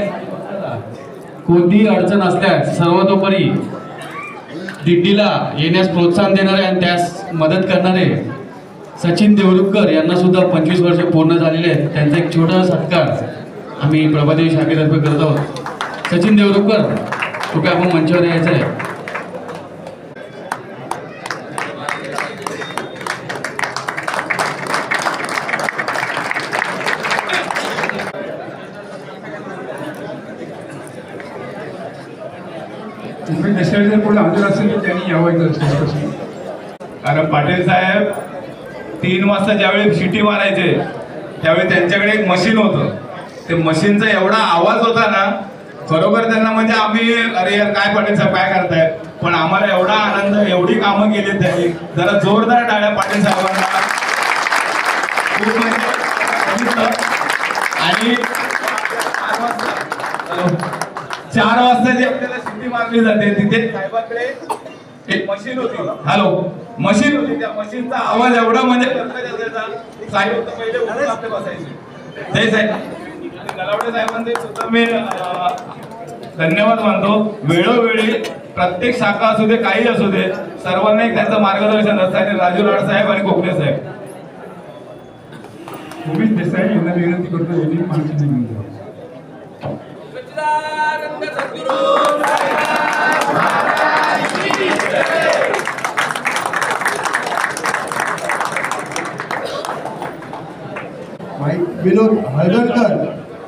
कोणतीही अडचण असल्यास सर्वतोपरी दिंडीला येण्यास प्रोत्साहन देणारे आणि त्यास मदत करणारे सचिन देवरुखकर यांना सुद्धा 25 वर्ष पूर्ण झालेले आहेत. त्यांचा एक छोटा सत्कार आम्ही प्रभादेवी शाखेतर्फे करत आहोत. सचिन देवरुखकर, कृपया आपण मंचावर यायचं आहे. नेसर जर कोण हजर असेल तर त्यांनी यावं. कारण पाटील साहेब 3 वाजता ज्यावेळी शिटी मारायचे त्यावेळी त्यांच्याकडे एक मशीन होतं. ते मशीनचा एवढा आवाज होता ना, बरोबर त्यांना म्हणजे आम्ही अरे यार काय पाटील साहेब काय करताय, पण आम्हाला एवढा आनंद, एवढी कामं केली त्यांनी. जरा जोरदार टाळ्या पाटील साहेबांना. खूप म्हणजे आणि 4 वाजता जी आपल्याला शिटी मारली जाते तिथे साहेबांकडे एक मशीन होती. मशीन होती. त्या मशीनचा आवाज एवढा म्हणजे साहेब पहिले उठून आपले बसायचे. जय साहेब. नलावडे साहेबांचे सुद्धा मी धन्यवाद मानतो. वेळोवेळी प्रत्येक शाखा असू दे, काही असू दे, सर्वांना एक त्यांचं मार्गदर्शन असतं. राजू लाड साहेब आणि कोकणे साहेब. उमेश देसाई यांना विनंती करतो यांनी माहिती देऊन द्यावी. विनोद हळदणकर,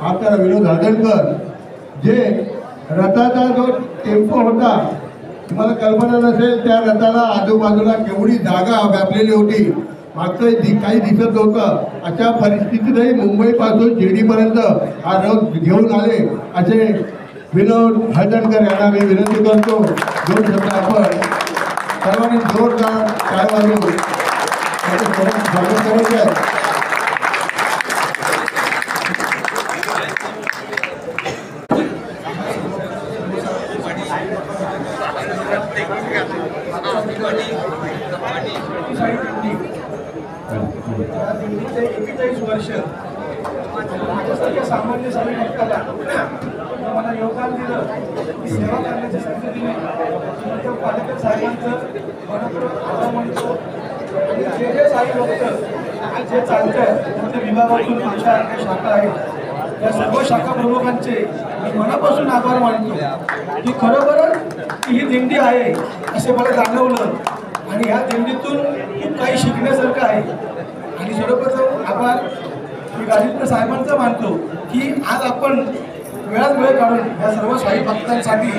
आपल्याला विनोद हळदणकर, जे रथाचा जो टेम्पो होता, तुम्हाला कल्पना नसेल त्या रथाला आजूबाजूला केवढी जागा व्यापलेली होती, मागचं काही दिसत नव्हतं. अशा परिस्थितीतही मुंबईपासून शिर्डीपर्यंत हा रथ घेऊन आले. असे विनोद हळदणकर यांना मी विनंती करतो, 2 शब्द आपण सर्वांनी जोरदार टाळ्या वाजवून स्वागत करायचं आहे. माझ्यासारख्या सामान्य सामाजिकाला मला योगदान दिलं, सेवा करण्याची संधी दिली. पालेकर साहेबांचं मनपूर्वक आभार मानतो. आणि जे साई भक्त जे चालतं त्यांच्या विभागातून माझ्या शाखा आहेत, त्या सर्व शाखा प्रमुखांचे मी मनापासून आभार मानतो की खरोखरच ही दिंडी आहे असे मला जाणवलं. आणि ह्या दिंडीतून खूप काही शिकण्यासारखं आहे. आणि सर्वप्रथम आभार मी गाडीकर साहेबांचा मानतो की आज आपण वेळात वेळ काढून या सर्व साई भक्तांसाठी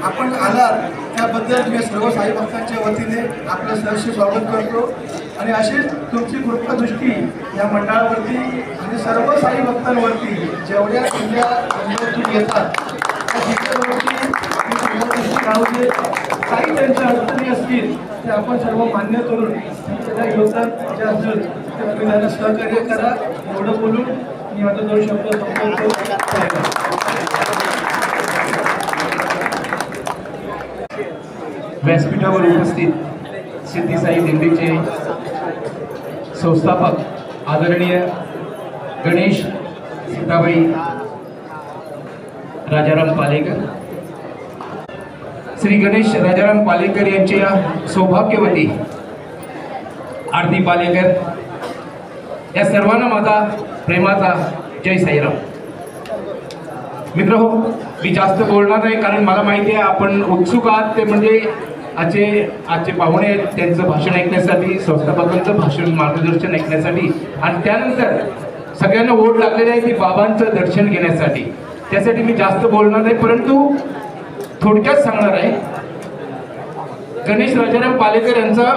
आपण आलात, त्याबद्दल मी सर्व साई भक्तांच्या वतीने आपलं सहर्ष स्वागत करतो. आणि अशीच तुमची कृपादृष्टी या मंडळावरती आणि सर्व साई भक्तांवरती जेवढ्या जिल्ह्या अनुभवातून येतात त्या जिल्ह्यावरती कृपादृष्टी राहू दे. काही त्यांच्या अडचणी असतील ते आपण सर्व मान्य करून त्यांच्या योगदान जे असेल ते तुम्ही त्यांना सहकार्य करा. एवढं बोलून मी आता 2 शब्द संपवतो. व्यासपीठावर उपस्थित सिद्धी साई दिंडीचे संस्थापक आदरणीय गणेश सीताबाई राजाराम पालेकर, श्री गणेश राजाराम पालेकर यांच्या सौभाग्यवती आरती पालेकर, या सर्वांना माझा प्रेमाचा जय साईराम. मित्र हो, मी जास्त बोलणार नाही कारण मला माहिती आहे आपण उत्सुक आहात ते म्हणजे आजचे पाहुणे आहेत त्यांचं भाषण ऐकण्यासाठी, संस्थापकांचं भाषण मार्गदर्शन ऐकण्यासाठी आणि त्यानंतर सगळ्यांना ओढ लागलेली आहे की बाबांचं दर्शन घेण्यासाठी. त्यासाठी मी जास्त बोलणार नाही परंतु थोडक्यात सांगणार आहे. गणेश राजाराम पालेकर यांचा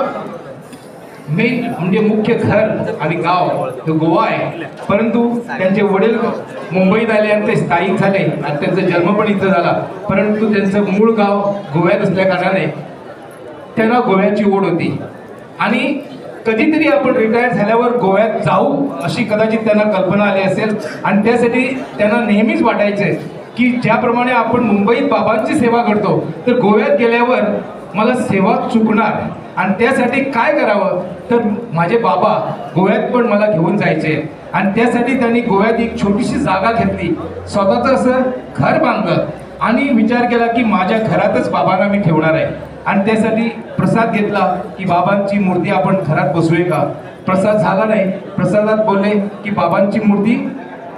मेन म्हणजे मुख्य घर आणि गाव हे गोवा आहे, परंतु त्यांचे वडील मुंबईत आले आणि ते स्थायिक झाले आणि त्यांचा जन्म पण इथं झाला, परंतु त्यांचं मूळ गाव गोव्यात असल्या कारणाने त्यांना गोव्याची ओढ होती आणि कधीतरी आपण रिटायर झाल्यावर गोव्यात जाऊ अशी कदाचित त्यांना कल्पना आली असेल आणि त्यासाठी त्यांना नेहमीच वाटायचे की ज्याप्रमाणे आपण मुंबईत बाबांची सेवा करतो तर गोव्यात गेल्यावर मला सेवा चुकणार आणि त्यासाठी काय करावं तर माझे बाबा गोव्यात पण मला घेऊन जायचे आणि त्यासाठी त्यांनी गोव्यात एक छोटीशी जागा घेतली, स्वतःचं असं घर बांधलं आणि विचार केला की माझ्या घरातच बाबांना मी ठेवणार आहे आणि त्यासाठी प्रसाद घेतला की बाबांची मूर्ती आपण घरात बसवूया का. प्रसाद झाला नाही, प्रसादात बोलले की बाबांची मूर्ती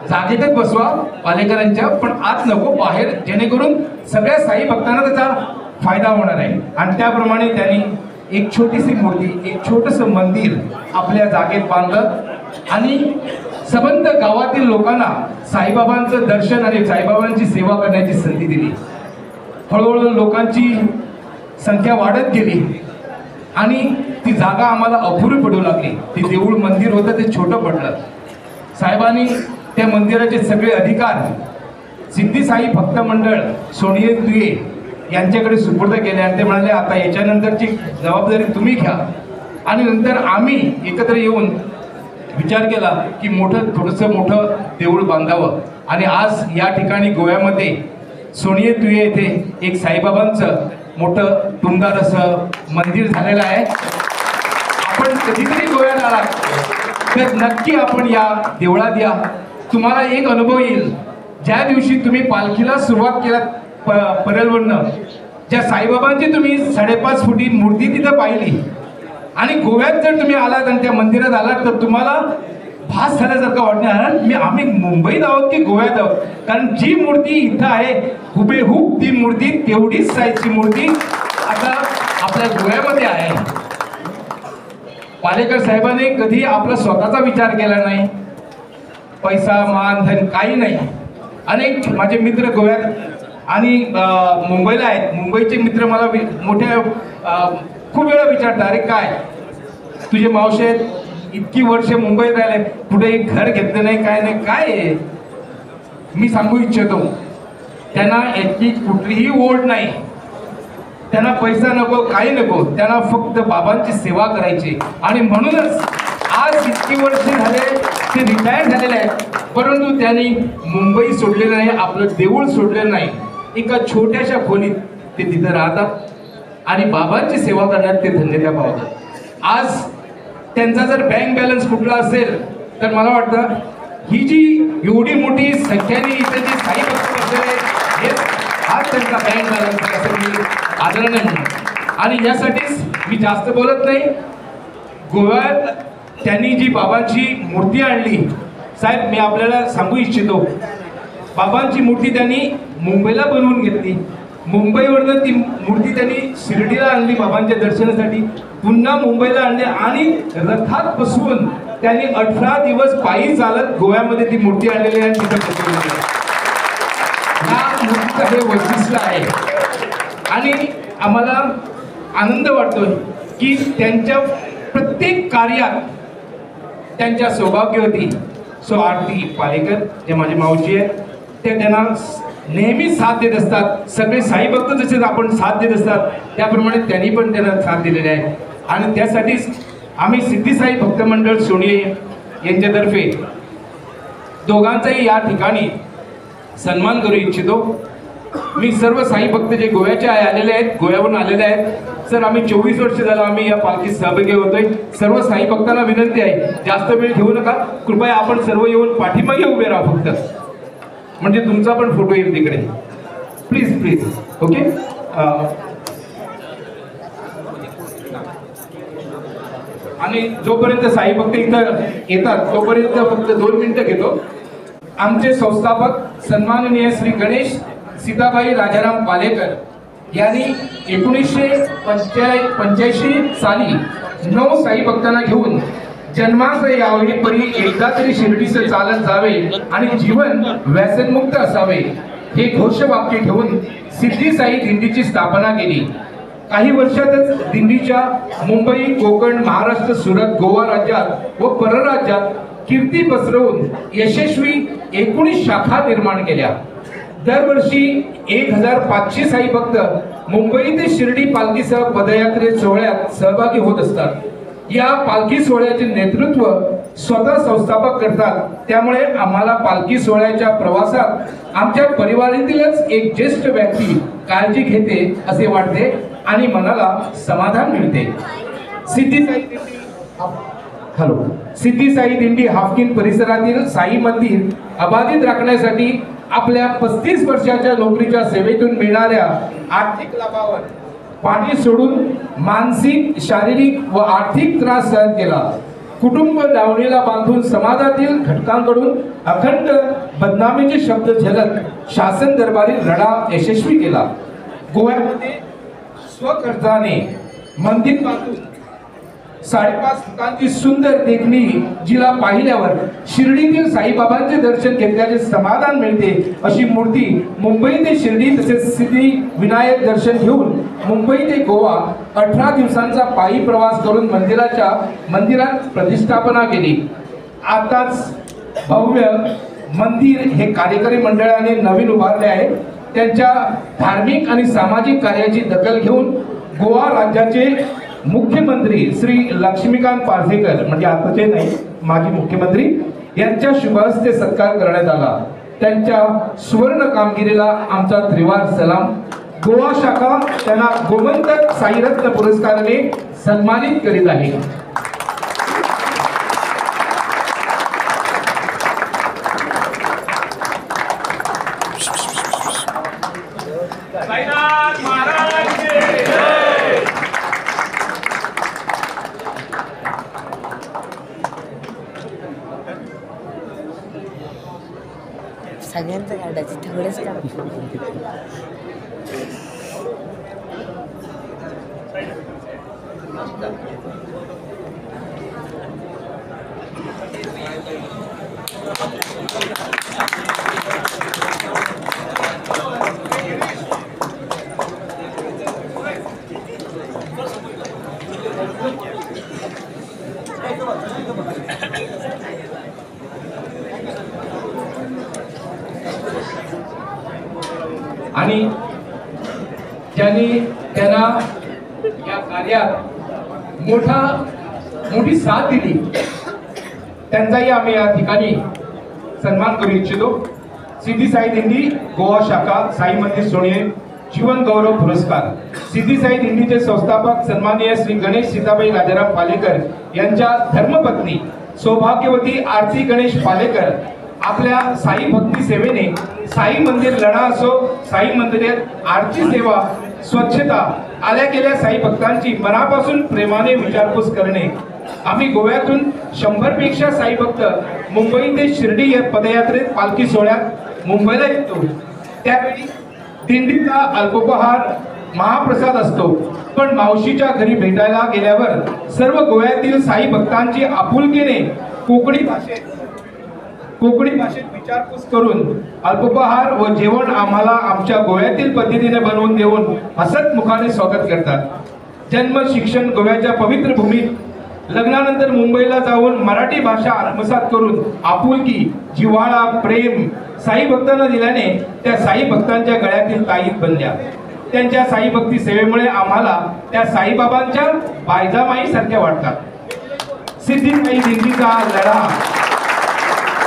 जागेतच बसवा पालेकरांच्या, पण आत नको, बाहेर, जेणेकरून सगळ्या साई भक्तांना त्याचा फायदा होणार आहे. आणि त्याप्रमाणे त्यांनी एक छोटीशी मूर्ती, एक छोटंसं मंदिर आपल्या जागेत बांधलं आणि संबंध गावातील लोकांना साईबाबांचं दर्शन आणि साईबाबांची सेवा करण्याची संधी दिली. हळूहळू लोकांची संख्या वाढत गेली आणि ती जागा आम्हाला अपुरी पडू लागली. ते देऊळ मंदिर होतं ते छोटं पडलं. साहेबांनी त्या मंदिराचे सगळे अधिकार सिद्धी साई भक्त मंडळ सोनिये दुये यांच्याकडे सुपूर्द केले आणि ते म्हणाले आता याच्यानंतरची जबाबदारी तुम्ही घ्या. आणि नंतर आम्ही एकत्र येऊन विचार केला की थोडंसं मोठं देऊळ बांधावं आणि आज या ठिकाणी गोव्यामध्ये सोनिये दुये येथे एक साईबाबांचं मोठं टुमदार असं मंदिर झालेलं आहे. आपण कधीतरी गोव्यात आलात तर नक्की आपण या देवळात या. तुम्हाला एक अनुभव येईल. ज्या दिवशी तुम्ही पालखीला सुरुवात केलात परेलवरनं, ज्या साईबाबांची तुम्ही 5.5 फुटी मूर्ती तिथं पाहिली आणि गोव्यात जर तुम्ही आलात आणि त्या मंदिरात आलात तर तुम्हाला भास झाल्यासारखं वाटणार आम्ही मुंबईत आहोत की गोव्यात आहोत. कारण जी मूर्ती इथं आहे हुबेहूब ती मूर्ती तेवढीच साईची मूर्ती आता आपल्या गोव्यामध्ये आहे. पालेकर साहेबांनी कधी आपला स्वतःचा विचार केला नाही, पैसा मान धन काही नाही. अनेक माझे मित्र गोव्यात आणि मुंबईला आहेत. मुंबईचे मित्र मला मोठ्या खूप वेळा विचारतात अरे काय तुझे मावशे आहेत, इतकी वर्ष मुंबईत राहिले, कुठे एक घर घेतलं नाही, काय नाही, काय आहे. मी सांगू इच्छितो त्यांना याची कुठलीही ओढ नाही, त्यांना पैसा नको, काही नको, त्यांना फक्त बाबांची सेवा करायची. आणि म्हणूनच आज इतकी वर्ष झाले ते रिटायर झालेले आहेत, परंतु त्यांनी मुंबई सोडलेलं नाही, आपलं देऊळ सोडलेलं नाही. एका छोट्याशा खोलीत ते तिथं राहतात आणि बाबांची सेवा करण्यात ते धन्यता पावतात. आज त्यांचा जर बँक बॅलन्स कुठला असेल तर मला वाटतं ही जी एवढी मोठी संख्याने इथे जे साई भक्त बसलेले आहेत हाच त्यांचा बँक बॅलन्स असं मी आदराने म्हणतो. आणि यासाठीच मी जास्त बोलत नाही. गोव्यात त्यांनी जी बाबांची मूर्ती आणली, साहेब मी आपल्याला सांगू इच्छितो, बाबांची मूर्ती त्यांनी मुंबईला बनवून घेतली, मुंबईवरनं ती मूर्ती त्यांनी शिर्डीला आणली बाबांच्या दर्शनासाठी, पुन्हा मुंबईला आणली आणि रथात बसवून त्यांनी 18 दिवस पायी चालत गोव्यामध्ये ती मूर्ती आणलेली आहे आणि तिथं बसवलेली आहे. या मूर्तीचं हे वैशिष्ट्य आहे आणि आम्हाला आनंद वाटतोय की त्यांच्या प्रत्येक कार्यात त्यांच्या सौभाग्यवती सो आरती पालेकर जे माझे मावशी आहेत ते त्यांना नेहमी साथ देत असतात. सगळे साई भक्त जसे आपण साथ देत असतात त्याप्रमाणे त्यांनी पण त्यांना साथ दिलेली आहे. आणि त्यासाठीच आम्ही सिद्धी साई भक्त मंडळ सोनिये यांच्यातर्फे दोघांचाही या ठिकाणी सन्मान करू इच्छितो. मी सर्व साई भक्त जे गोव्याचे आलेले आहेत, गोव्यावरून आलेले आहेत सर, आम्ही 24 वर्ष झालं आम्ही या पालखीत सहभागी होतोय. सर्व साई भक्तांना विनंती आहे जास्त वेळ घेऊ नका, कृपया आपण सर्व येऊन पाठीमागे उभे राहा फक्त, म्हणजे तुमचा पण फोटो येईल तिकडे. Please please. ओके. आणि जोपर्यंत साई भक्त इथं येतात तोपर्यंत फक्त 2 मिनिटं घेतो. आमचे संस्थापक सन्माननीय श्री गणेश सीताबाई राजाराम पालेकर यांनी 1985 साली 9 साई भक्तांना घेऊन जन्मास यावे परी एकदा तरी शिर्डीचं चालत जावे आणि जीवन व्यसनमुक्त असावे हे घोषवाक्य ठेवून सिद्धी साई दिंडीची स्थापना केली. काही वर्षातच दिंडीच्या मुंबई, कोकण, महाराष्ट्र, सुरत, गोवा राज्यात व परराज्यात कीर्ती पसरवून यशस्वी 19 शाखा निर्माण केल्या. दरवर्षी 1500 साई भक्त मुंबई ते शिर्डी पालखीसह पदयात्रे सोहळ्यात सहभागी होत असतात. या पालखी सोहळ्याचे नेतृत्व स्वतः संस्थापक करतात. त्यामुळे आम्हाला पालखी सोहळ्याच्या प्रवासात आमच्या परिवारातीलच एक ज्येष्ठ व्यक्ती काळजी घेते असे वाटते आणि मनाला समाधान मिळते. सिद्धी साई दिंडी हाफकिन परिसरातील साई मंदिर अबाधित राखण्यासाठी आपल्या 35 वर्षाच्या नोकरीच्या सेवेतून मिळणाऱ्या आर्थिक लाभावर पाणी सोडून मानसिक, शारीरिक व आर्थिक त्रास सहन केला. कुटुंब लावणीला बांधून समाजातील घटकांकडून अखंड बदनामीचे शब्द झेलत शासन दरबारी लढा यशस्वी केला. गोव्यामध्ये स्वखर्चाने मंदिर बांधून 5.5 फुटांची सुंदर देखणी जिला पाहिल्यावर शिर्डीतील साईबाबांचे दर्शन घेतल्याचे समाधान मिळते अशी मूर्ती मुंबई ते शिर्डी तसेच सिद्धी विनायक दर्शन घेऊन मुंबई ते गोवा 18 दिवसांचा पायी प्रवास करून मंदिरात प्रतिष्ठापना केली. आताच भव्य मंदिर हे कार्यकारी मंडळाने नवीन उभारले आहे. त्यांच्या धार्मिक आणि सामाजिक कार्याची दखल घेऊन गोवा राज्याचे मुख्यमंत्री श्री लक्ष्मीकांत पार्सेकर म्हणजे आताचे नाही माजी मुख्यमंत्री यांच्या शुभहस्ते सत्कार करण्यात आला. त्यांच्या सुवर्ण कामगिरीला आमचा त्रिवार सलाम. गोवा शाखा त्यांना गोमंतक साईरत्न पुरस्काराने सन्मानित करीत आहे. सगळ्यांचं काढायचं तेवढंच काढायचं. आणि ज्यांनी त्यांना या कार्यात मोठी साथ दिली त्यांचाही आम्ही या ठिकाणी सन्मान करू इच्छितो. सिद्धी साई दिंडी गोवा शाखा साई मंदिर सोनिये जीवन गौरव पुरस्कार. सिद्धी साई दिंडीचे संस्थापक सन्माननीय श्री गणेश सीताबाई राजाराम पालेकर यांच्या धर्मपत्नी सौभाग्यवती आरती गणेश पालेकर आपल्या साई भक्ती सेवेने साई मंदिर लढा असो, साई मंदिरात आरती सेवा, स्वच्छता आल्या गेल्या साई भक्तांची मनापासून प्रेमाने विचारपूस करणे. आम्ही गोव्यातून 100 पेक्षा साई भक्त मुंबई ते शिर्डी या पदयात्रेत पालखी सोहळ्यात मुंबईला येतो. त्यावेळी दिंडीचा अल्पोपहार महाप्रसाद असतो. पण मावशीच्या घरी भेटायला गेल्यावर सर्व गोव्यातील साई भक्तांची आपुलकीने कोकणी भाषेत विचारपूस करून अल्पोपहार व जेवण आम्हाला आमच्या गोव्यातील पद्धतीने बनवून देऊन हसत मुखाने स्वागत करतात. जन्म शिक्षण गोव्याच्या पवित्र भूमीत, लग्नानंतर मुंबईला जाऊन मराठी भाषा आत्मसात करून आपुलकी, जिव्हाळा, प्रेम साई भक्तांना दिल्याने त्या साई भक्तांच्या गळ्यातील ताईत बनल्या. त्यांच्या साई भक्ती सेवेमुळे आम्हाला त्या साईबाबांच्या बायजामाई सारख्या वाटतात. सिद्धी साई दिंडीचा लढा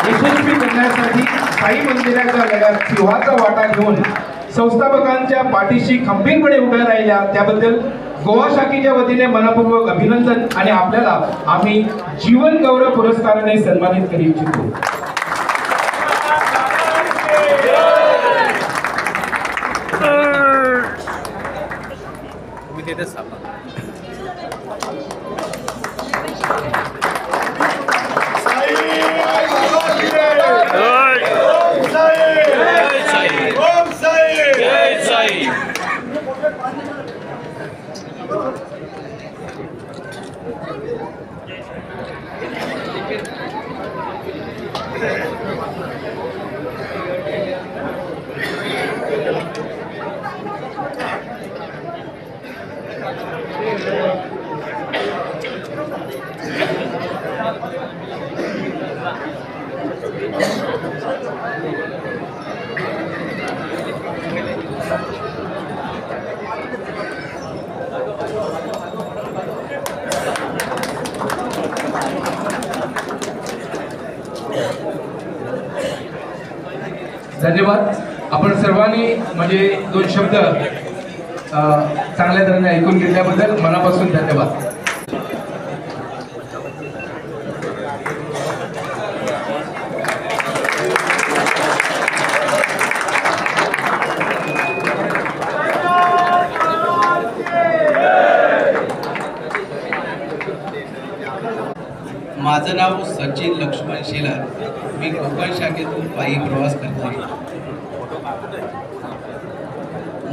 यशस्वी करण्यासाठी साई मंदिराच्या लढ्यात सिंहाचा वाटा घेऊन संस्थापकांच्या पाठीशी खंबीरपणे उभ्या राहिल्या त्याबद्दल गोवा शाखेच्या वतीने मनपूर्वक अभिनंदन आणि आपल्याला आम्ही जीवन गौरव पुरस्काराने सन्मानित करू इच्छितो. मी तिथे धन्यवाद. आपण सर्वांनी म्हणजे 2 शब्द चांगल्या तऱ्हेने ऐकून घेतल्याबद्दल मनापासून धन्यवाद. माझं नाव सचिन लक्ष्मण शेलार. मी कोकण शाखेतून पायी प्रवास करतो.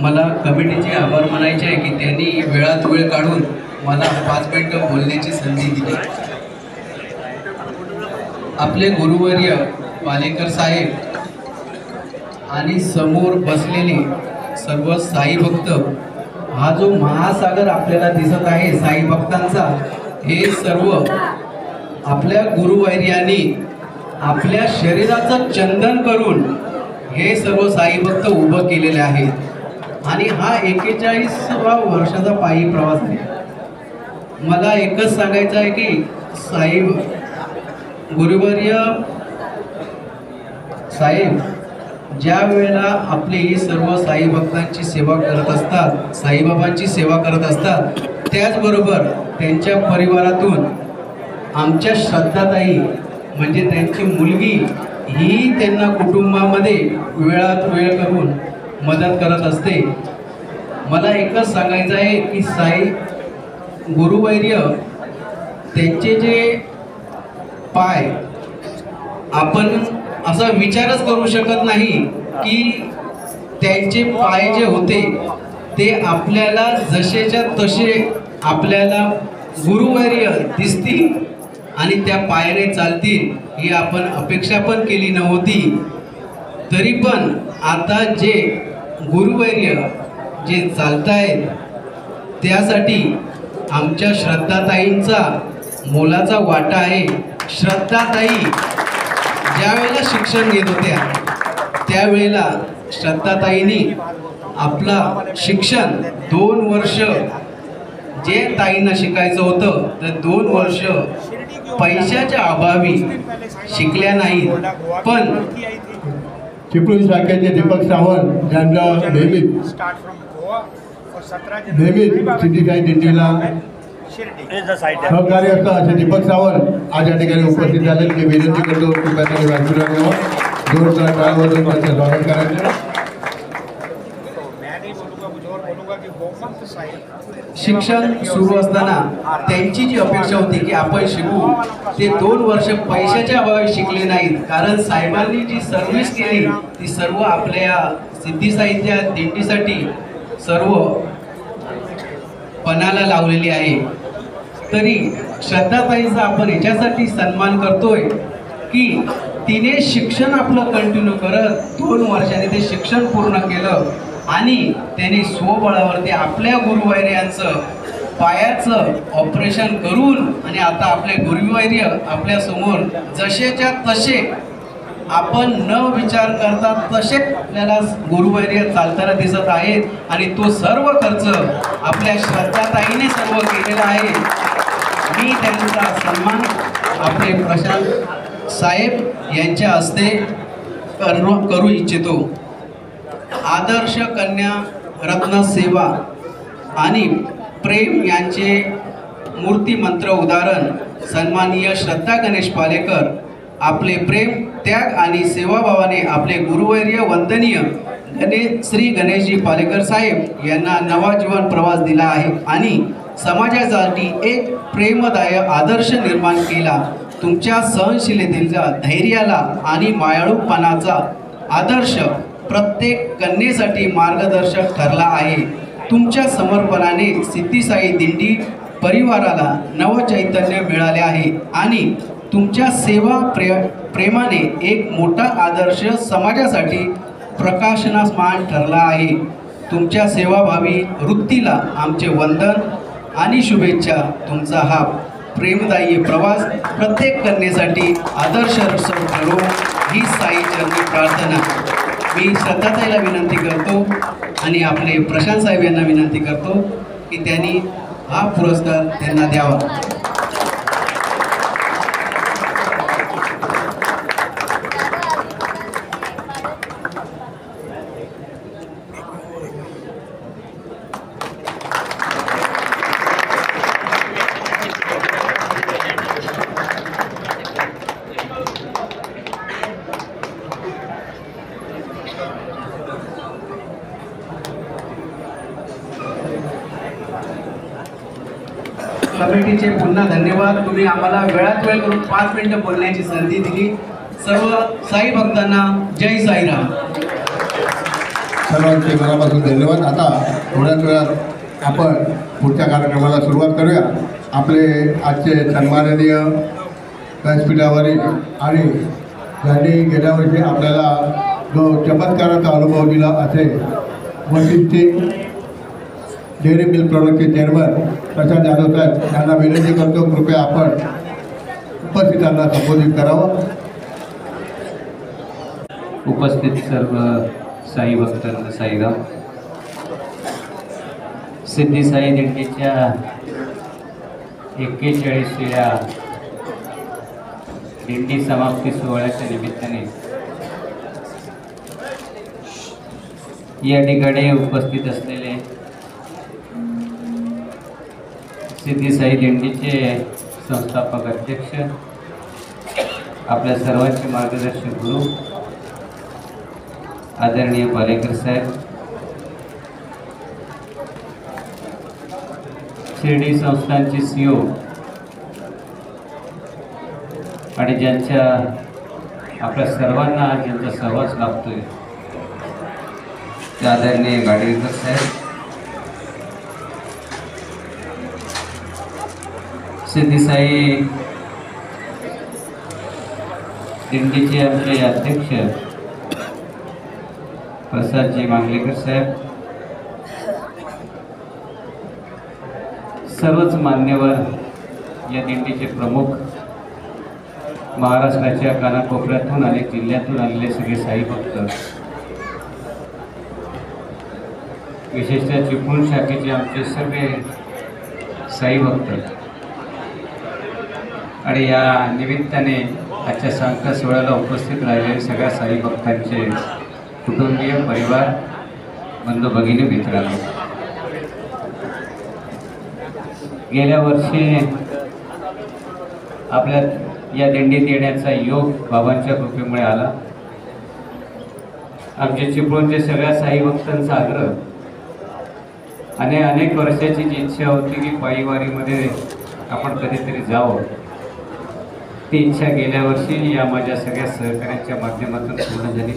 मला कमिटीचे आभार मानायचे आहे की त्यांनी वेळात वेळ काढून मला 5 मिनिटं बोलण्याची संधी दिली. आपले गुरुवर्य पालेकर साहेब आणि समोर बसलेले सर्व साई भक्त, हा जो महासागर आपल्याला दिसत आहे साई भक्तांचा, हे सर्व आपल्या गुरुवर्यांनी आपल्या शरीराचं चंदन करून हे सर्व साई भक्त उभं केलेले आहेत आणि हा 41व्या वर्षाचा पायी प्रवास आहे. मला एकच सांगायचं आहे की साहेब गुरुवर्य साहेब ज्या वेळेला आपले ही सर्व साई भक्तांची सेवा करत असतात, साईबाबांची सेवा करत असतात, त्याचबरोबर त्यांच्या परिवारातून आमच्या श्रद्धाताई म्हणजे त्यांची मुलगी ही त्यांना कुटुंबामध्ये वेळात वेळ करून मदत करत असते. मला एकच सांगायचं आहे की साई गुरुवर्य त्यांचे जे पाय, आपण असा विचारच करू शकत नाही की त्यांचे पाय जे होते ते आपल्याला जसेच्या तसे आपल्याला गुरुवर्य दिसतील आणि त्या पायाने चालतील ही आपण अपेक्षा पण केली नव्हती. तरी पण आता जे गुरुवर्य जे चालतायत त्यासाठी आमच्या श्रद्धाताईंचा मोलाचा वाटा आहे. श्रद्धाताई ज्या वेळेला शिक्षण घेत होत्या त्यावेळेला श्रद्धाताईंनी आपला शिक्षण 2 वर्ष जे ताईंना शिकायचं होतं तर 2 वर्ष पैशाच्या अभावी शिकल्या नाहीत. पण चिपळूण शाखेचे दीपक सावंत ज्यांना नेहमीच सिद्धिसाई दिंडीला सहकार्य असतं असे दीपक सावंत आज या ठिकाणी उपस्थित झाले. मी विनंती करतो कृपया त्यांनी व्यासपीठावर जोरदार टाळ्यावाजवून त्यांचं स्वागत करायचं. शिक्षण सुरू असताना त्यांची जी अपेक्षा होती की आपण शिकू, ते 2 वर्ष पैशाच्या अभावी शिकले नाहीत. कारण साहेबांनी जी सर्व्हिस केली ती सर्व आपल्या सिद्धिसाईच्या दिंडीसाठी सर्व पणाला लावलेली आहे. तरी श्रद्धाताईंचा आपण याच्यासाठी सन्मान करतोय की तिने शिक्षण आपलं कंटिन्यू करत 2 वर्षांनी ते शिक्षण पूर्ण केलं आणि त्याने स्वबळावरती आपल्या गुरुवर्यांचं पायाचं ऑपरेशन करून आणि आता आपले गुरुवर्य आपल्या समोर जसेच्या तसे आपण न विचार करता तसे आपल्याला गुरुवर्य चालताना दिसत आहेत आणि तो सर्व खर्च आपल्या श्रद्धाताईने सर्व केलेला आहे. मी त्यांचा सन्मान आपले प्रशांत साहेब यांच्या हस्ते करू इच्छितो. आदर्श कन्या रत्न सेवा आणि प्रेम यांचे मूर्तिमंत्र उदाहरण सन्माननीय श्रद्धा गणेश पालेकर आपले प्रेम, त्याग आणि सेवाभावाने आपले गुरुवर्य वंदनीय श्री गणेशजी पालेकर साहेब यांना नवा जीवन प्रवास दिला आहे आणि समाजासाठी एक प्रेमदायी आदर्श निर्माण केला. तुमच्या सहनशीलतेचा, धैर्याला आणि मायाळूपणाचा आदर्श प्रत्येक कन्येसाठी मार्गदर्शक ठरला आहे. तुमच्या समर्पणाने सिद्धिसाई दिंडी परिवाराला नवचैतन्य मिळाले आहे आणि तुमच्या सेवा प्रेमाने एक मोठा आदर्श समाजासाठी प्रकाशनास्मान ठरला आहे. तुमच्या सेवाभावी वृत्तीला आमचे वंदन आणि शुभेच्छा. तुमचा हा प्रेमदायी प्रवास प्रत्येक कन्येसाठी आदर्श ठरो ही साईचरणी प्रार्थना. मी श्रद्धाताईला विनंती करतो आणि आपले प्रशांत साहेब यांना विनंती करतो की त्यांनी हा पुरस्कार त्यांना द्यावा. कमिटीचे पुन्हा धन्यवाद. तुम्ही आम्हाला वेळात वेळ करून 5 मिनिटं बोलण्याची संधी दिली. सर्व साई भक्तांना जय साईराम. सर्वांचे मनापासून धन्यवाद. आता थोड्याच वेळात आपण पुढच्या कार्यक्रमाला सुरुवात करूया. आपले आजचे सन्माननीय व्यासपीठावरील आणि ज्यांनी गेल्या वर्षी आपल्याला जो चमत्काराचा अनुभव दिला असे वशिष्ठी डेअरी मिल्क प्रोडक्टचे चेअरमन प्रशांत जाधव साहेब यांना विनंती करतो, कृपया आपण उपस्थितांना संबोधित करावं. उपस्थित सर्व साई भक्तांना साईराम. सिद्धी साई दिंडीच्या 41व्या दिंडी समाप्ती सोहळ्याच्या निमित्ताने या ठिकाणी उपस्थित असलेले सिद्धी साई दिंडीचे संस्थापक अध्यक्ष, आपल्या सर्वांचे मार्गदर्शक गुरु आदरणीय पालेकर साहेब, शिर्डी संस्थानचे CEO आणि ज्यांच्या आपल्या सर्वांना ज्यांचा सहवास लाभतोय ते आदरणीय गाडीकर साहेब, सिद्धी साई दिंडीचे आमचे अध्यक्ष प्रसादजी मांगलेकर साहेब, सर्वच मान्यवर, या दिंडीचे प्रमुख, महाराष्ट्राच्या कानाकोपऱ्यातून अनेक जिल्ह्यातून आलेले सगळे साई भक्त, विशेषतः चिपळूण शाखेचे आमचे सगळे साई भक्त आणि या निमित्ताने आजच्या सांगता सोहळ्याला उपस्थित राहिलेले सगळ्या साई भक्तांचे कुटुंबीय, परिवार, बंधू भगिनी, मित्रांनो, गेल्या वर्षी आपल्या या दिंडीत येण्याचा योग बाबांच्या कृपेमुळे आला. आमच्या चिपळूणच्या सगळ्या साई भक्तांचा आग्रह आणि अनेक वर्षाची जी इच्छा होती की पायीवारीमध्ये आपण कधीतरी जावं, ती इच्छा गेल्या वर्षी या माझ्या सगळ्या सहकार्यांच्या माध्यमातून पूर्ण झाली.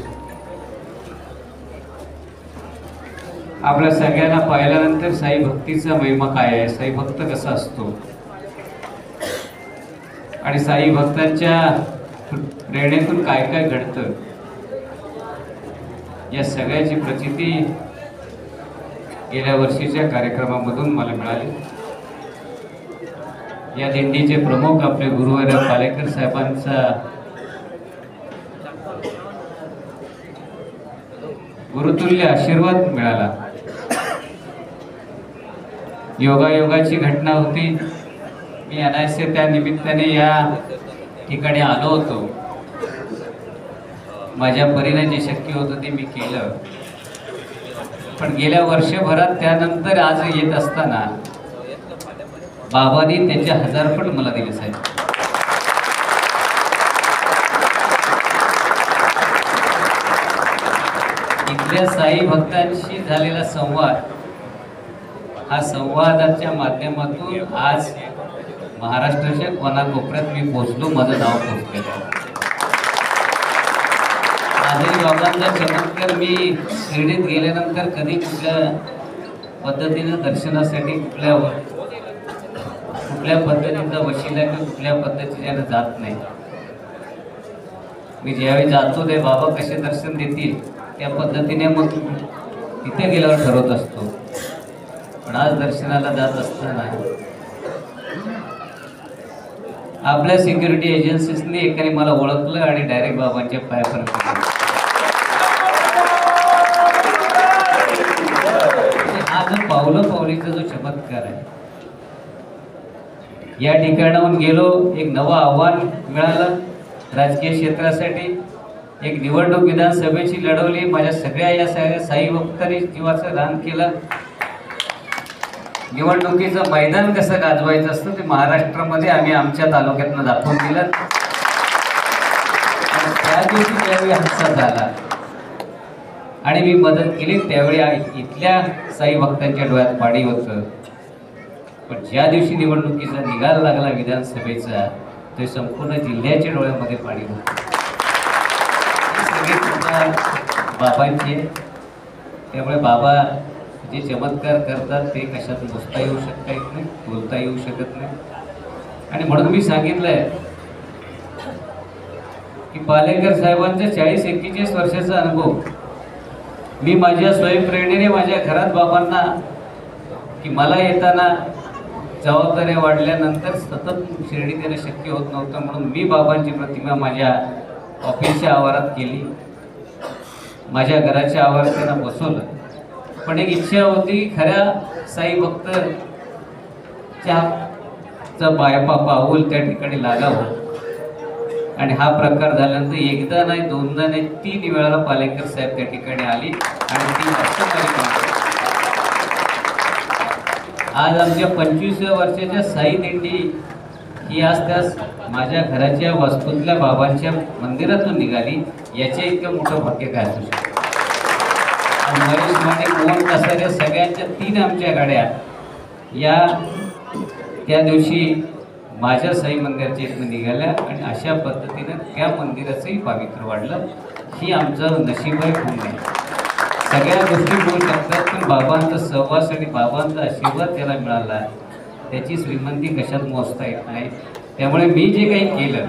आपल्या सगळ्यांना पाहिल्यानंतर साई भक्तीचा महिमा काय आहे, साई भक्त कसा असतो आणि साई भक्तांच्या प्रेरणेतून काय काय घडतं, या सगळ्याची प्रचिती गेल्या वर्षीच्या कार्यक्रमामधून मला मिळाली. या दिंडीचे प्रमुख आपले गुरुवर्य पालेकर साहेबांचा गुरुतुल्य आशीर्वाद मिळाला. योगायोगाची घटना होती. मी अनायसे त्या निमित्ताने या ठिकाणी आलो होतो. माझ्या परीने जे शक्य होतं ते मी केलं, पण गेल्या वर्षभरात त्यानंतर आज येत असताना बाबांनी त्याचे 1000 पट मला दिले साहेब. इथल्या साई भक्तांशी झालेला संवाद, हा संवादाच्या माध्यमातून आज महाराष्ट्राच्या कोणाकोपऱ्यात मी पोहोचलो, माझं नाव पोहोचलेलं. आजही बाबांचा चमत्कार मी शिर्डीत गेल्यानंतर कधी कुठल्या पद्धतीनं दर्शनासाठी कुठल्या पद्धतीचा वशिला किंवा कुठल्या पद्धतीच्यानं जात नाही. मी ज्यावेळी जातो ते बाबा कसे दर्शन देतील त्या पद्धतीने मग तिथे गेल्यावर ठरवत असतो. पण आज दर्शनाला जात असताना आपल्या सिक्युरिटी एजन्सीजने एकाने मला ओळखलं आणि डायरेक्ट बाबांच्या पायापर्यंत हा जो पावलीचा जो चमत्कार आहे. या ठिकाणाहून गेलो, एक नवं आव्हान मिळालं राजकीय क्षेत्रासाठी. एक निवडणूक विधानसभेची लढवली. माझ्या सगळ्या या साई भक्तांनी जीवाचं दान केलं. निवडणुकीचं मैदान कसं गाजवायचं असतं ते महाराष्ट्रामध्ये आम्ही आमच्या तालुक्यातनं दाखवून दिलं. त्या दिवशी ज्यावेळी हादसा झाला आणि मी मदत केली त्यावेळी इथल्या साई भक्तांच्या डोळ्यात पाणी होतं. पण ज्या दिवशी निवडणुकीचा निकाल लागला विधानसभेचा ते संपूर्ण जिल्ह्याच्या डोळ्यामध्ये पाणी होतं. सगळे बाबांचे. त्यामुळे बाबा जे चमत्कार करतात ते कशात मोजता येऊ शकता येत नाही, बोलता येऊ शकत नाही. आणि म्हणून मी सांगितलंय की पालेकर साहेबांचा 40-41 वर्षाचा अनुभव मी माझ्या स्वयंप्रेरणेने माझ्या घरात बाबांना की मला येताना जबाबदाऱ्या वाढल्यानंतर सतत शिर्डी देणं शक्य होत नव्हतं. म्हणून मी बाबांची प्रतिमा माझ्या ऑफिसच्या आवारात केली, माझ्या घराच्या आवारात त्यांना बसवलं. पण एक इच्छा होती की खऱ्या साई भक्तच्या पाऊल त्या ठिकाणी लागावं. आणि हा प्रकार झाल्यानंतर एकदा नाही, दोनदा नाही, 3 वेळाला पालेकर साहेब त्या ठिकाणी आली आणि 3 वर्ष आज आमच्या 25व्या वर्षाच्या साई दिंडी ही आज त्यास माझ्या घराच्या वास्तूतल्या बाबांच्या मंदिरातून निघाली. याच्या इतकं मोठं भाग्य काय असू शकतं. महेश माणिक, मोहन कासार या सगळ्यांच्या 3 आमच्या गाड्या या त्या दिवशी माझ्या साई मंदिराच्या इथून निघाल्या आणि अशा पद्धतीनं त्या मंदिराचंही पावित्र्य वाढलं. ही आमचं नशीब आहे. खूप नाही सगळ्या गोष्टी होऊ शकतात पण बाबांचा सहवास आणि बाबांचा आशीर्वाद त्याला मिळाला त्याची श्रीमंती कशात मोजता येत नाही. त्यामुळे मी जे काही केलं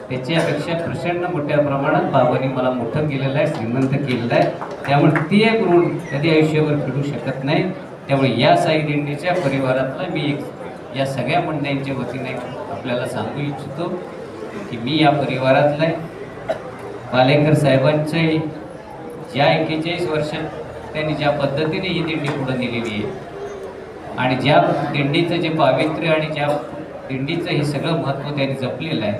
त्याच्यापेक्षा प्रचंड मोठ्या प्रमाणात बाबांनी मला मोठं केलेलं आहे, श्रीमंत केलेलं आहे. त्यामुळे ती एक ऋण कधी आयुष्यभर फेडू शकत नाही. त्यामुळे या साई दिंडीच्या परिवारातला मी एक या सगळ्या मंडळींच्या वतीने आपल्याला सांगू इच्छितो की मी या परिवारातला आहे. पालेकर साहेबांचे ज्या 41 वर्षात त्यांनी ज्या पद्धतीने ही दिंडी पुढं नेलेली आहे आणि ज्या दिंडीचं जे पावित्र्य आणि ज्या दिंडीचं हे सगळं महत्त्व त्यांनी जपलेलं आहे,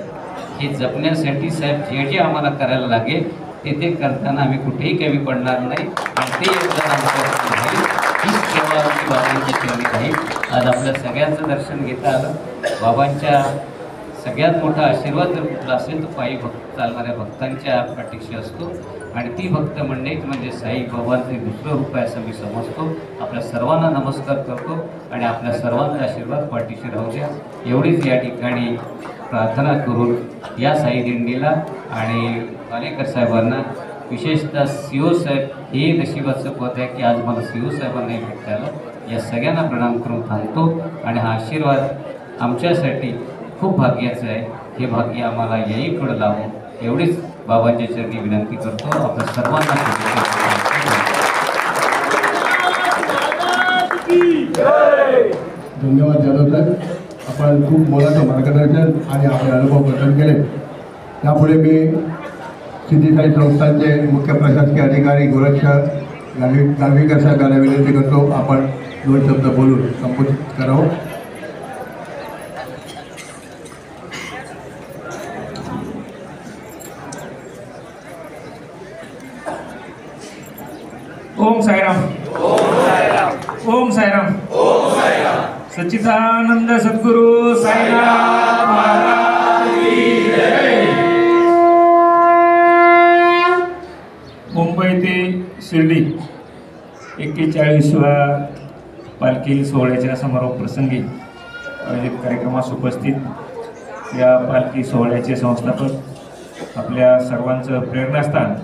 हे जपण्यासाठी साहेब जे जे आम्हाला करायला लागेल ते करताना आम्ही कुठेही कमी पडणार नाही आणि ते योगदान आमच्याकडून राहील. हीच सेवा आमची बाबांची चरणी राहील. आज आपल्या सगळ्यांचं दर्शन घेता आलं. बाबांच्या सगळ्यात मोठा आशीर्वाद जर कुठला असेल तर पायी चालणाऱ्या भक्तांच्या पाठीशी असतो आणि ती भक्त मंडळीच म्हणजे साई बाबांचे दुसरं रूप आहे असं मी समजतो. आपल्या सर्वांना नमस्कार करतो आणि आपल्या सर्वांचा आशीर्वाद पाठीशी राहू द्या एवढीच या ठिकाणी प्रार्थना करून या साई दिंडीला आणि पालेकर साहेबांना विशेषतः CO साहेब हे नशिबाचं पद आहे की आज मला CO साहेबांनाही भेटता आलं. या सगळ्यांना प्रणाम करून थांबतो आणि हा आशीर्वाद आमच्यासाठी खूप भाग्याचं आहे. हे भाग्य आम्हाला याही पुढं लावो एवढीच बाबांच्या चरणी विनंती करतो. आपल्या सर्वांना धन्यवाद जाधव साहेब. आपण खूप मोलाचं मार्गदर्शन आणि आपले अनुभव प्रदान केले. यापुढे मी सिद्धिसाई संस्थांचे मुख्य प्रशासकीय अधिकारी गोरक्ष नार्वेकर साहेब यांना विनंती करतो आपण 2 शब्द बोलून संबोधित करावं. ओम साईराम. ओम साईराम. सच्चिदानंद सद्गुरु साईनाथ महाराज की जय. मुंबई ते शिर्डी 41व्या पालखी सोहळ्याच्या समारोप प्रसंगी आयोजित कार्यक्रमास उपस्थित या पालखी सोहळ्याचे संस्थापक आपल्या सर्वांचं प्रेरणास्थान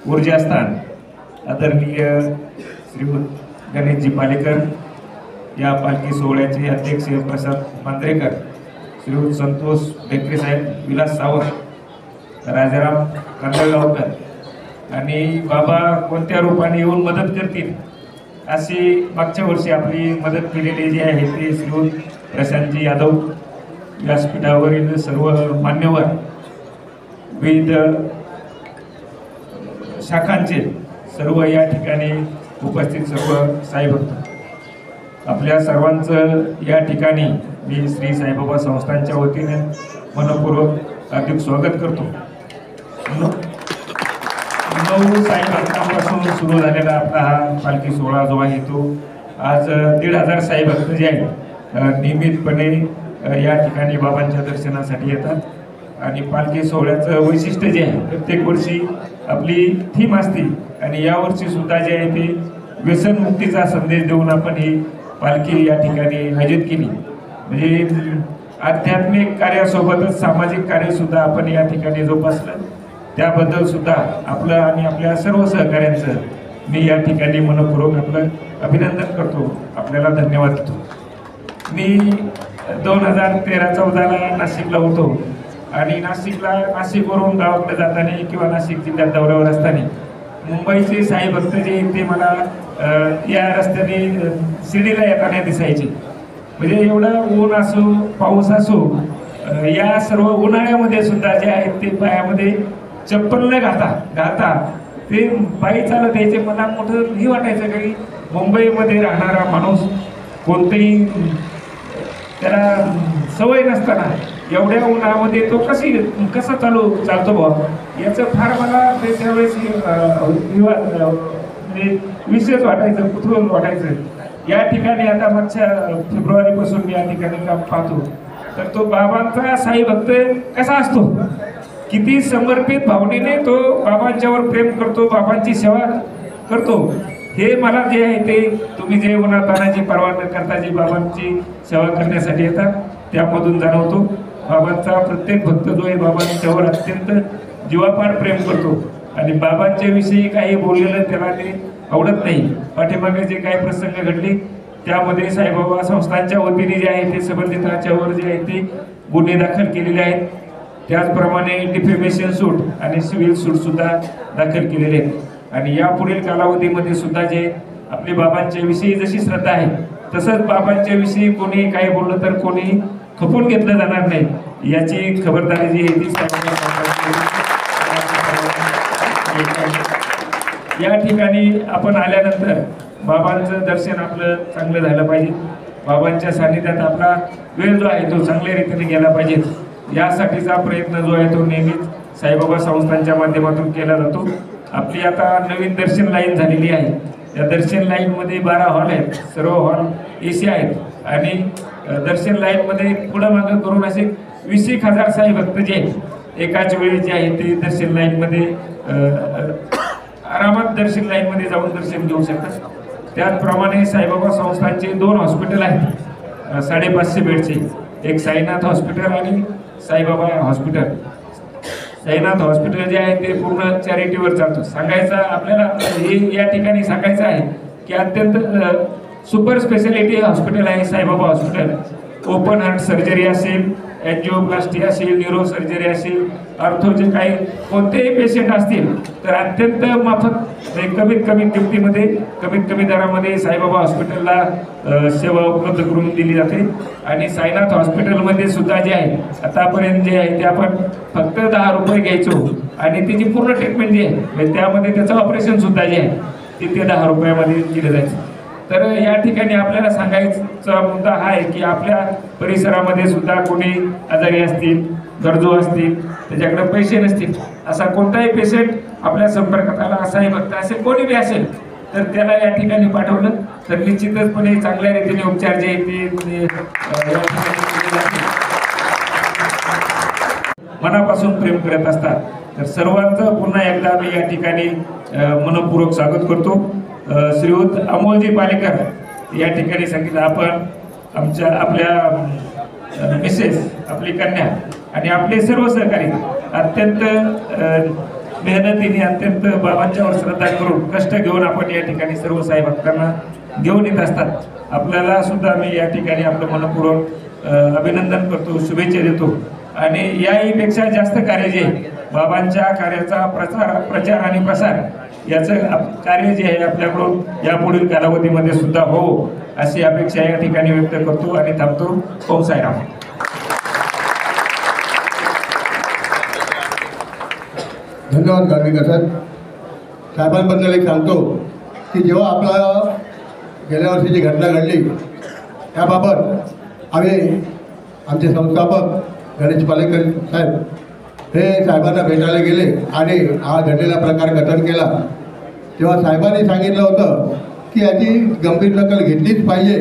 ऊर्जास्थान आदरणीय श्रीयुत गणेशजी पालेकर, या पालखी सोहळ्याचे अध्यक्ष प्रसाद मांजरेकर, श्रीयुत संतोष बेकरे साहेब, विलास सावंत राजाराम कांदळगावकर आणि बाबा कोणत्या रूपाने येऊन मदत करतील अशी मागच्या वर्षी आपली मदत केलेली जी आहे ते श्री प्रशांतजी यादव, व्यासपीठावरील सर्व मान्यवर, विविध शाखांचे सर्व या ठिकाणी उपस्थित सर्व साईभक्त, आपल्या सर्वांचं या ठिकाणी मी श्री साईबाबा संस्थांच्या वतीने मनपूर्वक हार्दिक स्वागत करतो. 9 साईभक्तांपासून सुरू झालेला आपला हा पालखी सोहळा जो आहे तो आज 1,500 साईभक्त जे आहेत नियमितपणे या ठिकाणी बाबांच्या दर्शनासाठी येतात आणि पालखी सोहळ्याचं वैशिष्ट्य जे आहे प्रत्येक वर्षी आपली थीम असते आणि यावर्षी सुद्धा जे आहे ते व्यसनमुक्तीचा संदेश देऊन आपण ही पालखी या ठिकाणी आयोजित केली. म्हणजे आध्यात्मिक कार्यासोबतच सामाजिक कार्यसुद्धा आपण या ठिकाणी जोपासलं, त्याबद्दल सुद्धा आपलं आणि आपल्या सर्व सहकाऱ्यांचं मी या ठिकाणी मनपूर्वक आपलं अभिनंदन करतो, आपल्याला धन्यवाद देतो. मी 2013-14 नाशिकला होतो आणि नाशिकवरून गावाकडे जाताना किंवा नाशिक जिल्ह्यात दौऱ्यावर असताना मुंबईचे साई भक्त जे ते मला या रस्त्याने शिर्डीला येताना दिसायचे. म्हणजे एवढं ऊन असो पाऊस असो या सर्व उन्हाळ्यामध्ये सुद्धा जे आहेत ते पायामध्ये चप्पल न घालता ते पायी चालत यायचे. मला मोठं हे वाटायचं की मुंबईमध्ये राहणारा माणूस कोणतेही त्याला सवय नसताना एवढ्या उन्हामध्ये तो कसा चालतो बाबा, याचं फार मला त्यावेळेस म्हणजे विशेष वाटायचं, कुतूहल वाटायचं. या ठिकाणी आता मागच्या फेब्रुवारीपासून मी या ठिकाणी काम पाहतो तर तो बाबांचा साई भक्त कसा असतो, किती समर्पित भावनेने तो बाबांच्यावर प्रेम करतो, बाबांची सेवा करतो, हे मला जे आहे ते तुम्ही जे उन्हातानाची पर्वा न करता जे बाबांची सेवा करण्यासाठी येतात त्यामधून जाणवतो. बाबांचा प्रत्येक भक्त जो आहे बाबांच्यावर अत्यंत जीवापाड प्रेम करतो आणि बाबांच्या विषयी काही बोललेलं त्याला ते आवडत नाही. पाठीमागे जे काही प्रसंग घडले त्यामध्ये साईबाबा संस्थांच्या वतीने जे आहे ते संबंधितांच्यावर जे आहे ते गुन्हे दाखल केलेले आहेत. त्याचप्रमाणे डिफेमेशन सूट आणि सिव्हिल सूट सुद्धा दाखल केलेले आहेत आणि यापुढील कालावधीमध्ये सुद्धा जे आपले बाबांच्या विषयी जशी श्रद्धा आहे तसंच बाबांच्या विषयी कोणी काही बोललं तर कोणी खपून घेतलं जाणार नाही याची खबरदारी जी आहे ती या ठिकाणी आपण आल्यानंतर बाबांचं दर्शन आपलं चांगलं झालं पाहिजे, बाबांच्या सानिध्यात आपला वेळ जो आहे तो चांगल्या रीतीने गेला पाहिजे. यासाठीचा प्रयत्न जो आहे तो नेहमीच साईबाबा संस्थांच्या माध्यमातून केला जातो. आपली आता नवीन दर्शन लाईन झालेली आहे. या दर्शन लाईनमध्ये 12 हॉल आहेत, सर्व हॉल AC आहेत आणि दर्शन लाईनमध्ये पुढं मागं करून असे 20,000 साई भक्त जे आहेत एकाच वेळी जे आहे ते दर्शन लाईनमध्ये आरामात दर्शन लाईनमध्ये जाऊन दर्शन घेऊ शकतात. त्याचप्रमाणे साईबाबा संस्थांचे 2 हॉस्पिटल आहेत 550 बेडचे, एक साईनाथ हॉस्पिटल आणि साईबाबा हॉस्पिटल. साईनाथ हॉस्पिटल जे आहे ते पूर्ण चॅरिटीवर चालतं. सांगायचं आपल्याला हे या ठिकाणी सांगायचं आहे की अत्यंत सुपर स्पेशालिटी हॉस्पिटल आहे Saibaba hospital. Open heart surgery असेल, एन्जिओप्लास्टी असेल, न्यूरो सर्जरी असेल, अर्थोचे काही कोणतेही पेशंट असतील तर अत्यंत माफक कमीत कमी किमतीमध्ये कमीत कमी दरामध्ये साईबाबा हॉस्पिटलला सेवा उपलब्ध करून दिली जाते. आणि साईनाथ हॉस्पिटलमध्ये सुद्धा जे आहे आतापर्यंत जे आहे ते आपण फक्त 10 रुपये घ्यायचो आणि त्याची पूर्ण ट्रीटमेंट जी आहे त्यामध्ये त्याचं ऑपरेशन सुद्धा जे आहे ते 10 रुपयामध्ये केलं जायचं. तर या ठिकाणी आपल्याला सांगायचा मुद्दा हा आहे की आपल्या परिसरामध्ये सुद्धा कोणी आजारी असतील, गरजू असतील, त्याच्याकडे पैसे नसतील, असा कोणताही पेशंट आपल्या संपर्कात आला, असाही भक्त असेल, कोणी बी असेल तर त्याला या ठिकाणी पाठवलं तर निश्चितचपणे चांगल्या रीतीने उपचार जे आहे ते मनापासून प्रेम करत असतात. तर सर्वांचं पुन्हा एकदा मी या ठिकाणी मनपूर्वक स्वागत करतो. श्रीयुत अमोलजी पालेकर या ठिकाणी सांगितलं आपण आपल्या मिसेस, आपली कन्या आणि आपले सर्व सहकारी अत्यंत मेहनतीने अत्यंत बाबांच्यावर श्रद्धा करून कष्ट घेऊन आपण या ठिकाणी सर्व साई भक्तांना घेऊन येत असतात. आपल्याला सुद्धा मी या ठिकाणी आपलं मनपूर्वक अभिनंदन करतो, शुभेच्छा देतो आणि याहीपेक्षा जास्त कार्य जे बाबांच्या कार्याचा प्रचार आणि प्रसार याचं कार्य जे आहे आपल्याकडून यापुढील कालावधीमध्ये सुद्धा हो अशी अपेक्षा या ठिकाणी व्यक्त करतो आणि थांबतो. ओम साईराम. धन्यवाद गाडवेकर साहेब. साहेबांबद्दल एक सांगतो की जेव्हा आपला गेल्या वर्षीची घटना घडली त्याबाबत आम्ही आमचे संस्थापक गणेश पालेकर साहेब हे साहेबांना भेटायला गेले आणि हा घडलेला प्रकार कथन केला. तेव्हा साहेबांनी सांगितलं होतं की याची गंभीर दखल घेतलीच पाहिजे,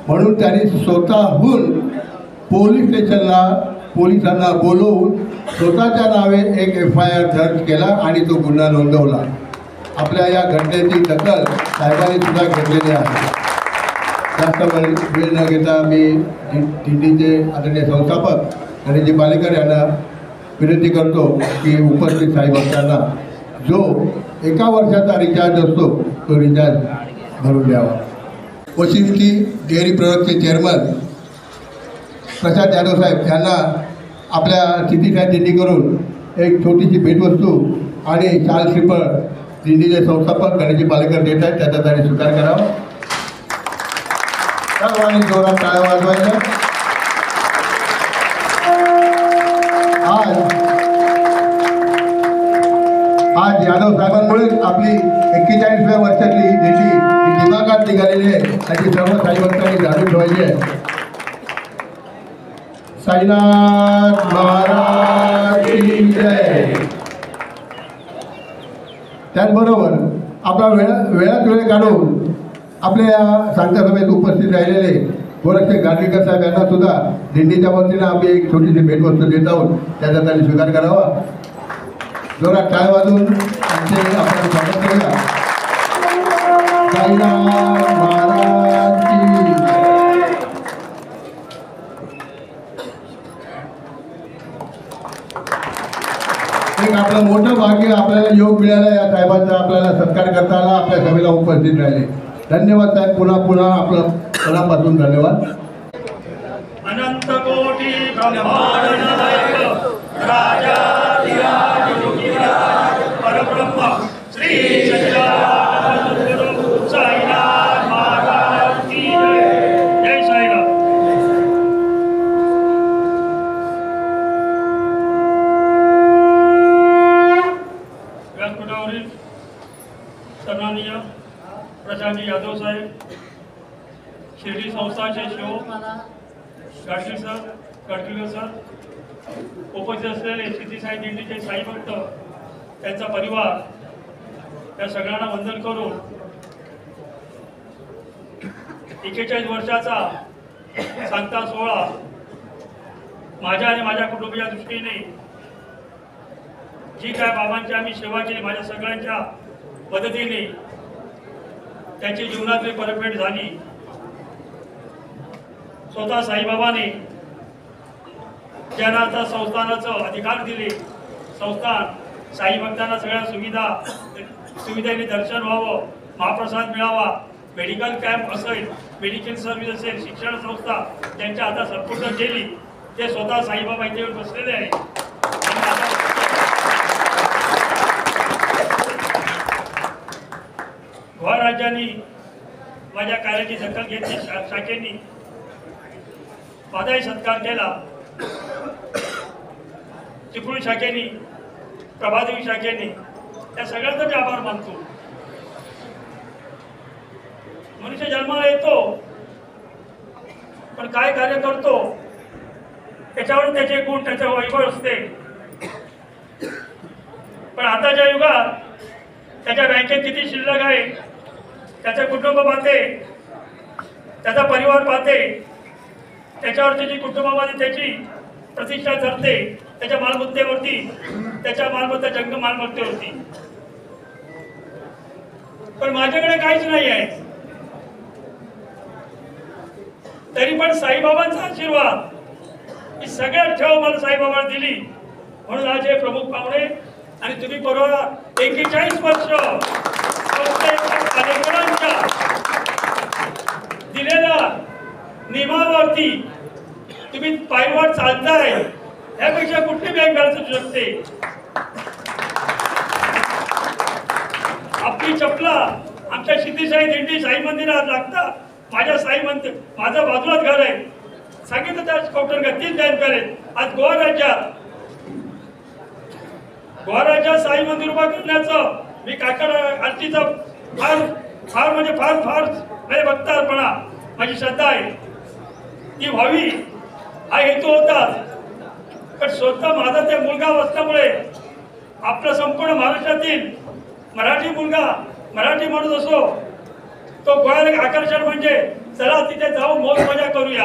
म्हणून त्यांनी स्वतःहून पोलीस स्टेशनला पोलिसांना बोलवून स्वतःच्या नावे एक FIR दर्ज केला आणि तो गुन्हा नोंदवला. आपल्या या घटनेची दखल साहेबांनी सुद्धा घेतलेली आहे. जास्त वेळ न घेता मी दिंडीचे आदरणीय संस्थापक गणेशजी पालेकर यांना विनंती करतो की उपस्थित साईभक्तांना जो 1 वर्षाचा रिचार्ज असतो तो रिचार्ज भरून द्यावा. वशिष्ठी डेअरी प्रोडक्टचे चेअरमन प्रसाद जाधव साहेब यांना आपल्या सिद्धीसाहेब दिंडी करून एक छोटीशी भेटवस्तू आणि शाल श्रीफळ दिंडीचे संस्थापक गणेशजी पालेकर देत आहेत, त्याचा त्यांनी स्वीकार करावा. सर्वांनी जोरात टाळ्या वाजवायच्या. आज यादव साहेबांमुळे आपली 41व्या वर्षातली ही दिंडी ही दिमागात निघालेली आहे, त्याची सर्व साईभक्तांनी जाणून ठेवायची आहे. साईनाथ महाराज की जय. त्याचबरोबर आपला वेळात वेळ काढून आपल्या या सांगता सभेत उपस्थित राहिलेले गोरक्षक गाडवेकर साहेब यांना सुद्धा दिंडीच्या वतीनं आम्ही एक छोटीशी भेटवस्तू देत आहोत, त्याचा त्यांनी स्वीकार करावा. जोरात टाळ वाजवून आमचे आपण स्वागत करूया. साईनाथ महाराज की एक आपलं मोठं भाग्य, आपल्याला योग मिळाला या साहेबांचा आपल्याला सत्कार करता आला, आपल्या सभेला उपस्थित राहिले. धन्यवाद साहेब. पुन्हा पुन्हा आपलं मनापासून धन्यवाद. अनंत कोटी ब्रह्मांड नायक राजाधिराज योगीराज परब्रह्म श्री सच्चिदानंद साईनाथ महाराज की जय. जय साईराम. व्यासपीठावरील सन्माननीय प्रशांत यादव साहेब, शिर्डी संस्थाचे शिव गडकरी सर, उपस्थित असलेले सिद्धीसाई दिंडीचे साई भक्त, त्यांचा परिवार, या सगळ्यांना वंदन करून 41 वर्षाचा सांगता सोहळा माझ्या आणि माझ्या कुटुंबाच्या दृष्टीने जी काय बाबांची आम्ही सेवा केली माझ्या सगळ्यांच्या मदतीने, त्याची जीवनातली परतफेड झाली. स्वतः साईबाबाने ज्यांना आता संस्थानाचं अधिकार दिले, संस्थान साई भक्तांना सगळ्या सुविधेने दर्शन व्हावं, महाप्रसाद मिळावा, मेडिकल कॅम्प असेल, मेडिकल सर्व्हिस असेल, शिक्षण संस्था त्यांच्या आता संपूर्ण केली. ते स्वतः साईबाबा इथे येऊन बसलेले आहे. गोवा राज्यांनी माझ्या कार्याची दखल घेतली, शाखेनी माझाही सत्कार केला. चिपळूण शाखेनी, प्रभादेवी शाखेनी, त्या सगळ्यांचा मी आभार मानतो. मनुष्य जन्माला येतो पण काय कार्य करतो त्याच्यावर त्याचे गुण, त्याचे वैभव असते. पण आताच्या युगात त्याच्या बँकेत किती शिल्लक आहे, त्याचं कुटुंब पाहते, त्याचा परिवार पाहते, त्याच्यावर त्याची कुटुंबामध्ये त्याची प्रतिष्ठा ठरते, त्याच्या मालमत्तेवरती, त्याच्या मालमत्ता जंग मालमत्तेवरती. पण माझ्याकडे काहीच नाही आहे, तरी पण साईबाबांचा आशीर्वाद ही सगळ्यात ठेव मला साईबाबांनी दिली. म्हणून आज हे प्रमुख पाहुणे आणि तुम्ही बरोबर 41 वर्ष दिलेल्या नियमावरती तुम्ही पायवाट चालताय, यापेक्षा कुठली बँक असू शकते. ही चपला आमच्या सिद्धीसाई दिंडी साई मंदिरात लागतात. माझ्या साई मंदिर माझं बाजूलाच घर आहे. सांगितलं त्या काउंटर का 3 टाइम करेल. आज गोवा राज्यात साई मंदिर उभा करण्याचं मी काकड आरतीचा फार म्हणजे फार भक्तार्पणा माझी श्रद्धा आहे ती व्हावी हा हेतू होता. पण स्वतः माझा ते मुलगा असल्यामुळे आपलं संपूर्ण महाराष्ट्रातील मराठी माणूस असो तो गोव्याला आकर्षण म्हणजे चला तिथे जाऊन मौज मजा करूया.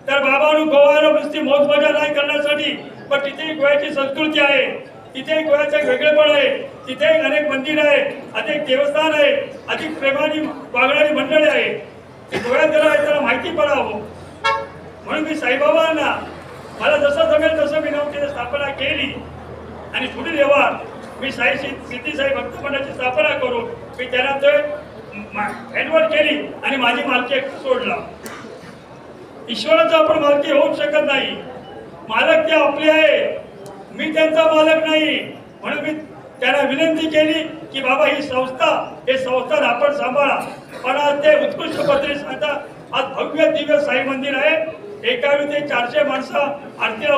तर बाबांनो गोव्याला नुसती मौज मजा नाही करण्यासाठी पण तिथे गोव्याची संस्कृती आहे. तिथे गोव्याचं वेगळेपण आहे. तिथे अनेक मंदिर आहे, अनेक देवस्थान आहे, अधिक प्रेमाने वागणारी मंडळी आहे. गोव्यात गेला आहे त्याला माहिती पडावं म्हणून मी साईबाबांना मला जसं जमेल तसं मी नवतीने स्थापना केली. आणि पुढील व्यवहार मी सिद्धी साई भक्त मंडळाची स्थापना करून मी त्यांना ते हँडओव्हर केली आणि माझी मालकी सोडला. ईश्वराचा आपण मालकी होऊ शकत नाही. मालक ते आपले आहे, मी त्यांचा मालक नाही. म्हणून मी त्यांना विनंती केली की बाबा ही संस्थान आपण सांभाळा. पण आज ते उत्कृष्ट पद्धतीने सांगतात. आज भव्य दिव्य साई मंदिर आहे. एका वेळी ते 400 माणसं आरतीला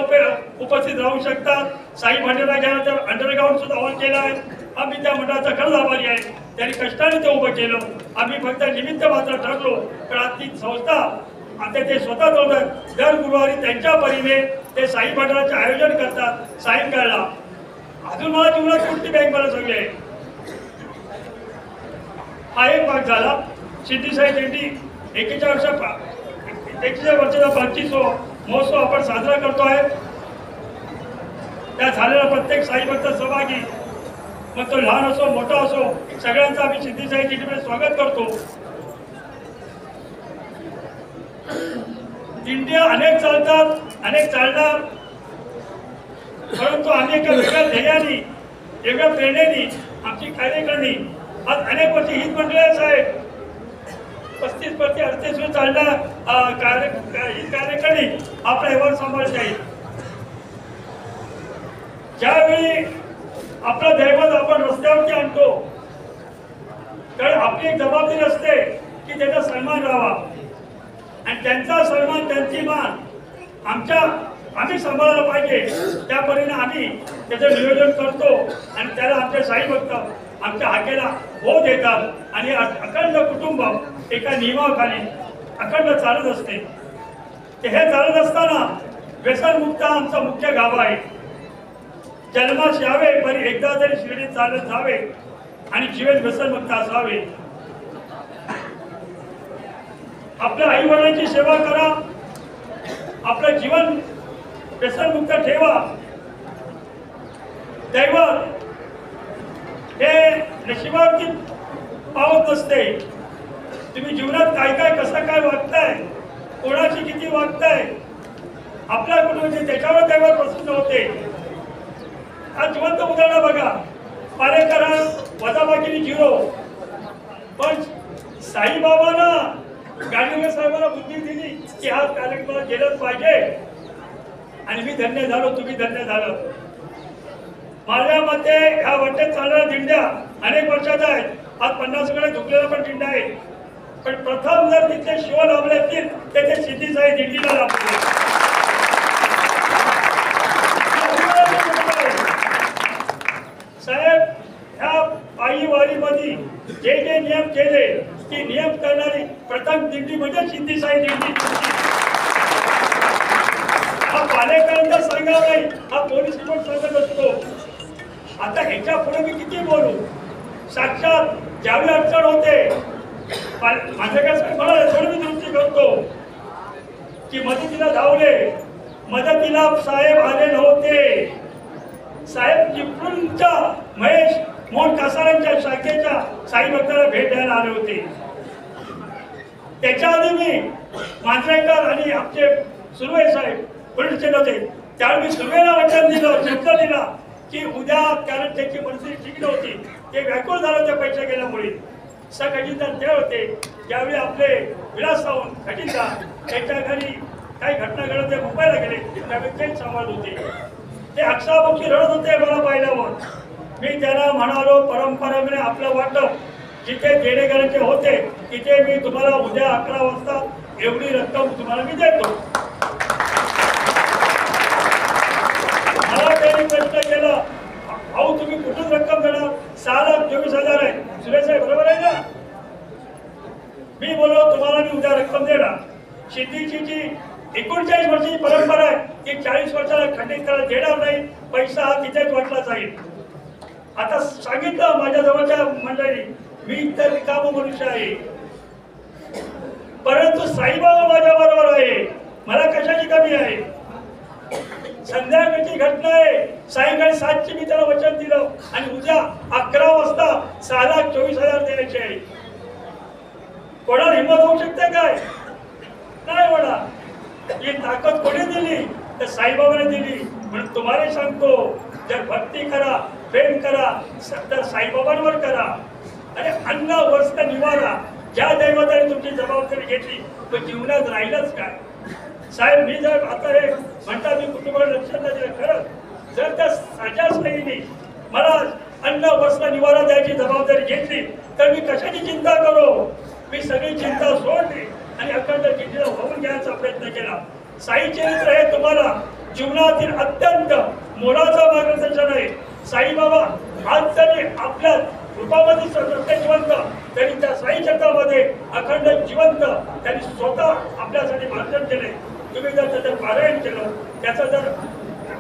उपस्थित राहू शकतात. साई मंदिराला गेल्यानंतर अंडरग्राऊंड सुद्धा हॉल केला आहे. आम्ही त्या मंडळाचा खरंच आभारी आहे. त्यांनी कष्टाने ते उभं केलं. आम्ही फक्त निमित्त मात्र ठरलो. पण आज ती संस्था आता ते स्वतः चालवतात. दर गुरुवारी त्यांच्या परीने ते साई मंडळाचे आयोजन करतात सायंकाळला. अजून मला जीवनात कुठली बँक मला सगळे हा एक भाग झाला. सिद्धी साई दिंडी 41 वर्षाचा 25वा महोत्सव आपण साजरा करतो आहे. त्या झालेला प्रत्येक साई भक्त सहभागी मग तो लहान असो मोठा असो सगळ्यांचं आम्ही सिद्धी साई दिंडीमध्ये स्वागत करतो. दिंड्या अनेक चालतात, अनेक चालणार, परंतु आम्ही एका वेगळ्या ध्येयाने वेगळ्या प्रेरणेने आमची कार्यकारिणी आज अनेक वर्षी हीच मंडळी साहेब 35-38 वर्ष चालणार ही कार्यकारिणी आपला व्यवहार सांभाळत जाईल. ज्यावेळी आपला दैवत आपण रस्त्यावरती आणतो तर आपली एक जबाबदारी असते की त्याचा सन्मान राहावा आणि त्यांचा सन्मान त्यांची मान आम्ही सांभाळायला पाहिजे. त्या परीने आम्ही त्याचं नियोजन करतो आणि त्याला आमचे साई भक्त आमच्या हाकेला हो देतात आणि अखंड कुटुंब एका नियमाखाली अखंड चालत असते. हे चालत असताना व्यसनमुक्त आमचा मुख्य गाभा आहे. जन्मास यावे पण एकदा तरी शिर्डीत चालत जावे आणि जीवन व्यसनमुक्त असावे. आपल्या आई वडिलांची सेवा करा, आपलं जीवन व्यसनमुक्त ठेवा. दैवत हे नशिबावरती पावत नसते. तुम्ही जीवनात काय कसं काय वागताय, कोणाची किती वागताय, आपल्या कुटुंबाचे त्याच्यावर दैवत प्रसन्न होते. आज जिवंत उदाहरण बघा. पालेकरा वजाबाकीने 0 पण साईबाबांना गाडीवर साहेबांना बुद्धी दिली की हा कार्यक्रमाला गेलंच पाहिजे आणि मी धन्य झालो, तुम्ही धन्य झालं. माझ्या मते ह्या वाटेत चालणाऱ्या दिंड्या अनेक वर्षाच्या आहेत. आज 50 कडे झुकलेला पण दिंडा आहे. पण प्रथम जर तिथे शिव लाभले असतील तर ते सिद्धी साई दिंडीला लाभले. साहेब ह्या पायी वारीमध्ये जे नियम केले की नियम करणारी प्रथम दिंडी म्हणजे सिद्धी साई दिंडी. हा पालेकरांचा सांगाव नाही, हा पोलीस रिपोर्ट सांगत असतो. आता ह्याच्या पुढे मी किती बोलू. साक्षात ज्यावेळी अडचण होते माझ्या काय मला थोडी मी दृष्टी करतो की मदतीला धावले, मदतीला साहेब आले नव्हते. साहेब चिपळूणच्या महेश मोहन कासारांच्या शाखेच्या साई भक्ताला भेट द्यायला आले होते. त्याच्या आधी मी मांजरेकर आणि आमचे सुर्वे साहेब पोलीस स्टेशन होते त्यावेळी मी सुर्वेला वचन दिलं, शब्द दिला की उद्या कारण त्याची परिस्थिती ठीक नव्हती, ते व्याकुळ झालं त्या पैसे गेल्यामुळे. खजिनदार ते होते ज्यावेळी आपले विलास सावंत खजिनदार त्यांच्या घरी काही घटना घडत ते मुंबईला गेले त्यावेळी तेच सांभाळत होते. ते अक्षाबक्षी रडत होते मला पाहिल्यावर. मी त्यांना म्हणालो परंपरेने आपलं वाटप जिथे देणेकऱ्यांचे होते तिथे मी तुम्हाला उद्या 11 वाजता एवढी रक्कम तुम्हाला मी देतो. मला त्यांनी प्रश्न केला, अहो तुम्ही कुठून रक्कम देणार? 6,24,000 आहे. सुरेश साहेब बरोबर आहे ना? मी बोललो तुम्हाला मी उद्या रक्कम देणार. सिद्धीची जी 39 वर्षाची परंपरा आहे ती 40 वर्षाला खंडित करायला देणार नाही. पैसा हा तिथेच वाटला जाईल. आता सांगितलं माझ्या जवळच्या मंडळी, मी तर रिकाम मनुष्य आहे, परंतु साईबाबा माझ्या बरोबर आहे. मला कशाची कमी आहे? संध्याकाळची घटना आहे. सायंकाळी 7ची मी त्याला वचन दिलं आणि उद्या 11 वाजता 6,24,000 द्यायचे आहे. कोणाला हिंमत होऊ शकते काय? नाही होणार. ही ताकद कोणी दिली? तर साईबाबाने दिली. म्हणून तुम्हाला सांगतो, जर भक्ती करा, प्रेम करा तर साईबाबांवर करा. आणि अन्न वस्त्र निवारा ज्या दैवताने तुमची जबाबदारी घेतली तो जीवनात राहिलंच काय? साहेब मी जर आता हे म्हणता मी कुटुंबाला लक्ष नाही दिलं, खरं जर त्या साच्या साईने मला अन्न वस्त्र निवारा द्यायची जबाबदारी घेतली तर मी कशाची चिंता करू? मी सगळी चिंता सोडली आणि अखंड चिंतेला होऊन घ्यायचा प्रयत्न केला. साई चरित्र हे तुम्हाला जीवनातील अत्यंत मोलाचं मार्गदर्शन आहे. साईबाबा आज जरी आपल्या रूपामध्ये सत्य जिवंत तरी त्या साई चक्रामध्ये अखंड जिवंत त्यांनी स्वतः आपल्यासाठी भाषण केले. तुम्ही जर त्याचं पारायण केलं, त्याचं जर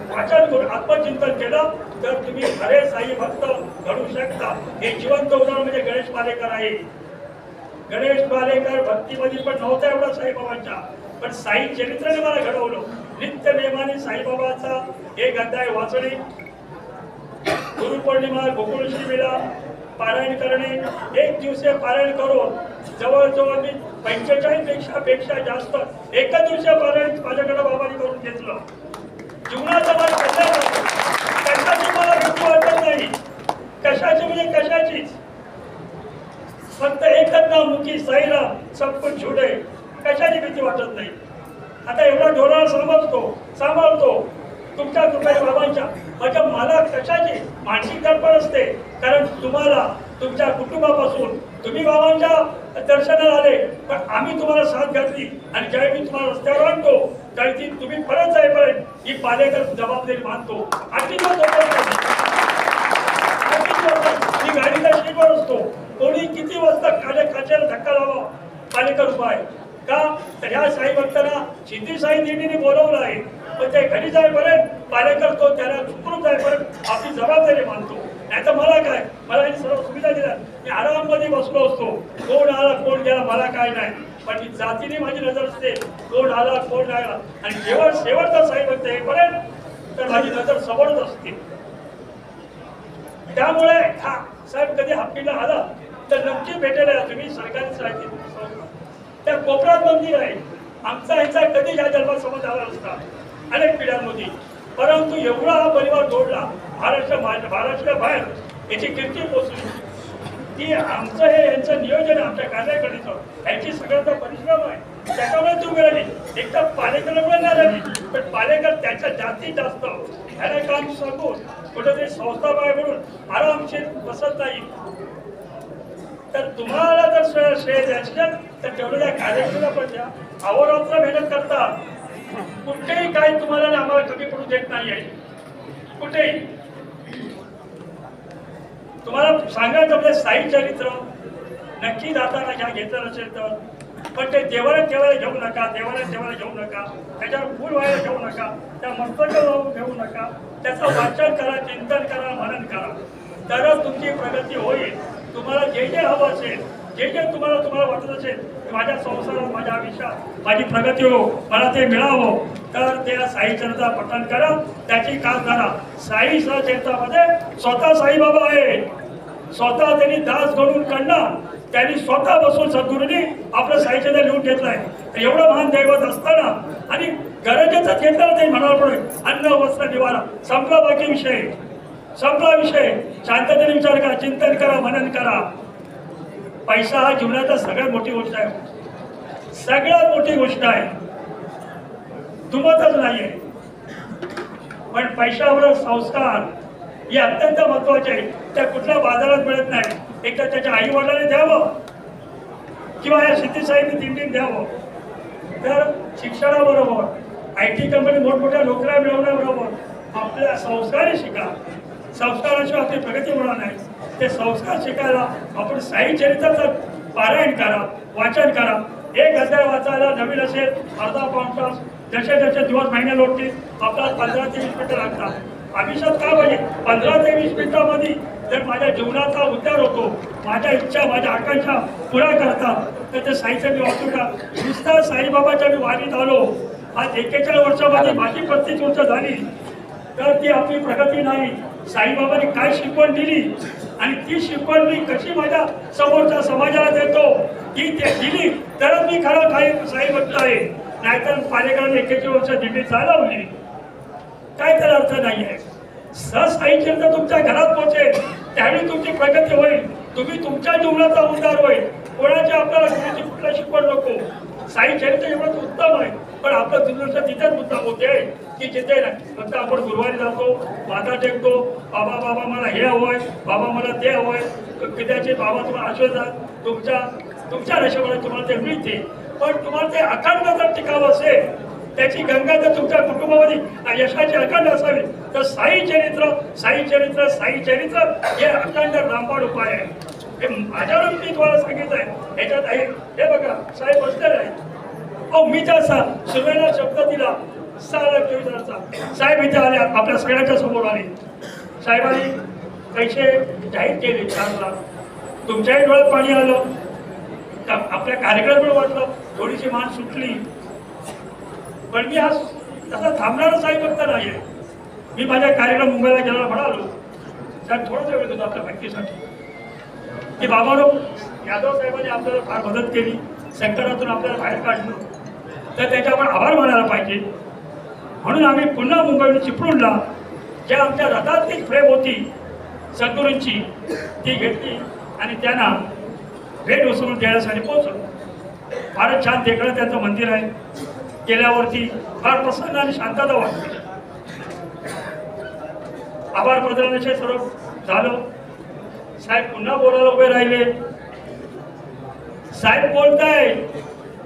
वाचन करून आत्मचिंतन केलं तर तुम्ही खरे साई भक्त घडू शकता. हे जिवंत उदाहरण म्हणजे गणेश पालेकर आहे. गणेश पालेकर भक्तीमध्ये पण नव्हता एवढा साईबाबांच्या, पण साई चरित्राने मला घडवलं. नित्य नेमाने साईबाबाचा एक अध्याय वाचणे, गुरुपौर्णिमा गोकुळशिमेला पारायण करणे, 1 दिवसीय पारायण करून जवळजवळ मी 45 पेक्षा जास्त एका दिवशीय पारायण माझ्याकडे बाबांनी करून घेतलं. जीवनाचा मला कशाची मला भीती वाटत नाही. कशाची म्हणजे कशाचीच. फक्त एकच नाव मुखी साईराम सब कुछ छुडे. कशाची भीती वाटत नाही. आता एवढा डोळा सांभाळतो तुमच्या कृपेने बाबांच्या. म्हणजे मला कशाची मानसिक दडपण असते, कारण तुम्हाला तुमच्या कुटुंबापासून तुम्ही बाबांच्या दर्शनाला आले, पण आम्ही तुम्हाला साथ घातली आणि ज्यावेळी मी तुम्हाला रस्त्यावर आणतो त्यावेळी तुम्ही परत जाईपर्यंत ही पालेकर जबाबदारी मानतो. मी गाडीला शीटवर असतो. कोणी किती वाजता काच्याला धक्का लावा पालेकर उपाय का? तर ह्या साई भक्तांना सिद्धी साई देवीने बोलवलं आहे. पण ते घरी जाईपर्यंत पालेकर तो त्याला सुखरूप जाईपर्यंत आपली जबाबदारी मानतो. नाही तर मला काय, मला ही सर्व सुविधा दिल्या, मी आराममध्ये बसलो असतो. कोण आला कोण गेला मला काय नाही, पण मी जातीने माझी नजर असते. कोण आला कोण नाही आला आणि जेव्हा शेवटचा साई भक्त येईपर्यंत तर माझी नजर समोरच असते. त्यामुळे हा साहेब कधी हप्पीला आला तर नक्की भेटायला या तुम्ही. सरकारी साहित्य त्या कोपऱ्यात मंदिर आहे. आमचा ह्याचा कधी या जन्मात समज आला नसता अनेक पिढ्यांमध्ये, परंतु एवढा हा परिवार जोडला महाराष्ट्राबाहेर याची कीर्ती पोचली. की आमचं हे यांचं नियोजन आहे, आमच्या कार्याकडीचं यांची सगळ्यांचा परिश्रम आहे. त्याच्यामुळे तू मिळाली. एक तर पालेकरमुळे नाही झाली, पण पालेकर त्याच्या जास्तीत जास्त ह्याला काम सांगून कुठेतरी संस्था बाय म्हणून आरामशीर बसत नाही. तर तुम्हाला जर श्रेय द्यायचं तर तेवढं त्या कार्यक्रमाला पण द्या. अहोरात्र मेहनत करता. कुठेही काही तुम्हाला आम्हाला कमी पडू देत नाही आहे. कुठेही तुम्हाला सांगायचं म्हणजे साई चरित्र नक्की जाताना घ्या, घेतलं नसेल तर. पण ते देवाला ठेवायला घेऊ नका, देवाला ठेवायला घेऊ नका, त्याच्यावर फूल व्हायला घेऊ नका, त्या मस्तकावर घेऊ नका. त्याचं वाचन करा, चिंतन करा, मनन करा, तरच तुमची प्रगती होईल. तुम्हाला जे जे हवं असेल, जे जे तुम्हाला वाटत असेल माझ्या संसारात, माझ्या आयुष्यात माझी प्रगती हो, मला ते मिळावं, तर त्या साई चरित्र पठण करा, त्याची कास धरा. साई चरित्रामध्ये स्वतः साईबाबा आहे. स्वतः त्यांनी दास घडून काढणार. त्यांनी स्वतः बसून सद्गुरूंनी आपलं साईचरित्र लिहून घेतलंय. एवढं महान दैवत असताना आणि गरजेचं घेतलं ते म्हणावं पडेल. अन्न वस्त्र निवारा संपला, बाकी विषय संपला विषय. शांततेने विचार करा, चिंतन करा, मनन करा. पैसा हा जीवनाचा सगळ्यात मोठी गोष्ट आहे. सगळ्यात मोठी गोष्ट आहे, तुमतच नाहीये. पण पैशावर संस्कार हे अत्यंत महत्वाचे आहे. त्या कुठल्या बाजारात मिळत नाही. एकदा त्याच्या आई वडिलांनी द्यावं किंवा या सिद्धीसाहेबांनी दिंडीत द्यावं. तर शिक्षणाबरोबर IT कंपनी मोठमोठ्या नोकऱ्या मिळवण्याबरोबर आपल्या संस्कारही शिका. संस्काराशिवाय आपली प्रगती होणार नाही. ते संस्कार शिकायला आपण साई चरित्राचं पारायण करा, वाचन करा. एक अध्याय वाचायला नवीन असेल अर्धा पाऊण तास, जसे जसे दिवस महिने लोटतील आपल्याला 15 ते 20 मिनिटं लागतात. अभिषेक का पाहिजे 15 ते 20 मिनिटांमध्ये जर माझ्या जीवनाचा उद्धार होतो, माझ्या इच्छा माझ्या आकांक्षा पुऱ्या करतात, तर ते साईचं मी वाचू का. नुसता साईबाबाच्या मी वारीत आलो, आज 41 वर्षामध्ये माझी 35 वर्ष झाली, तर ती आपली प्रगती नाही. साईबाबांनी काय शिकवण दिली आणि ती शिकवण मी कशी माझ्या समोरच्या समाजाला देतो, ती ते दिली तरच मी खरं काही साई भक्त आहे. नाहीतर पालेकरांनी 41 वर्ष दिंडी चालवली, काय त्याला अर्थ नाही आहे. साई चरित्र तुमच्या घरात पोहोचेल त्यावेळी तुमची प्रगती होईल, तुम्ही तुमच्या जीवनाचा उद्धार होईल. कोणाच्या आपल्याला गुरुची कुठला शिकवण नको. साई चरित्र एवढंच उत्तम आहे, पण आपलं दुर्लक्ष तिथेच मुद्दा होते की जिथे नाही फक्त आपण गुरुवारी जातो, माथा टेकतो, बाबा बाबा मला हे हवंय, बाबा मला ते हवंय, कदाचित बाबा तुम्हाला आशीर्वाद तुमच्या नशिबाने तुम्हाला ते मिळते. पण तुम्हाला ते अखंड जर टिकावं असेल, त्याची गंगा जर तुमच्या कुटुंबामध्ये यशाची अखंड असावी, तर साई चरित्र हे अखंड रामबाण उपाय आहे. हे माझ्यावर मी तुम्हाला सांगितलंय. ह्याच्यात आहे हे बघा साहेब बसलेले आहेत. अहो मी त्या सुरुवातीला शब्द दिला 6,24,000चा. साहेब इथे आले, आपल्या सगळ्यांच्या समोर आले. साहेबांनी पैसे जाहीर केले 4 लाख. तुमच्याही डोळ्यात पाणी आलं, आपल्या कार्यक्रमाकडे वाटलं, थोडीशी मान सुटली. पण मी आज तसा थांबणारा साहेब भक्त नाही आहे. मी माझ्या कार्यक्रम मुंबईला गेल्याला म्हणालो, साहेब थोडासा वेळ देतो आपल्या व्यक्तीसाठी की बाबांनो यादव साहेबांनी आपल्याला फार मदत केली, संकटातून आपल्याला बाहेर काढलं, तर त्याचे आपण आभार मानायला पाहिजे. म्हणून आम्ही पुन्हा मुंबईला चिपळूणला ज्या आमच्या रथातली फ्रेम होती सद्गुरूंची ती घेतली आणि त्यांना भेट वसूल देण्यासाठी पोहोचलो. फारच छान देखणं त्यांचं मंदिर आहे. गेल्यावरती फार प्रसन्न आणि शांतता वाटते. आभार प्रदर्शनाचे सर्व झालं. साहेब पुन्हा बोलायला उभे राहिले. साहेब बोलताय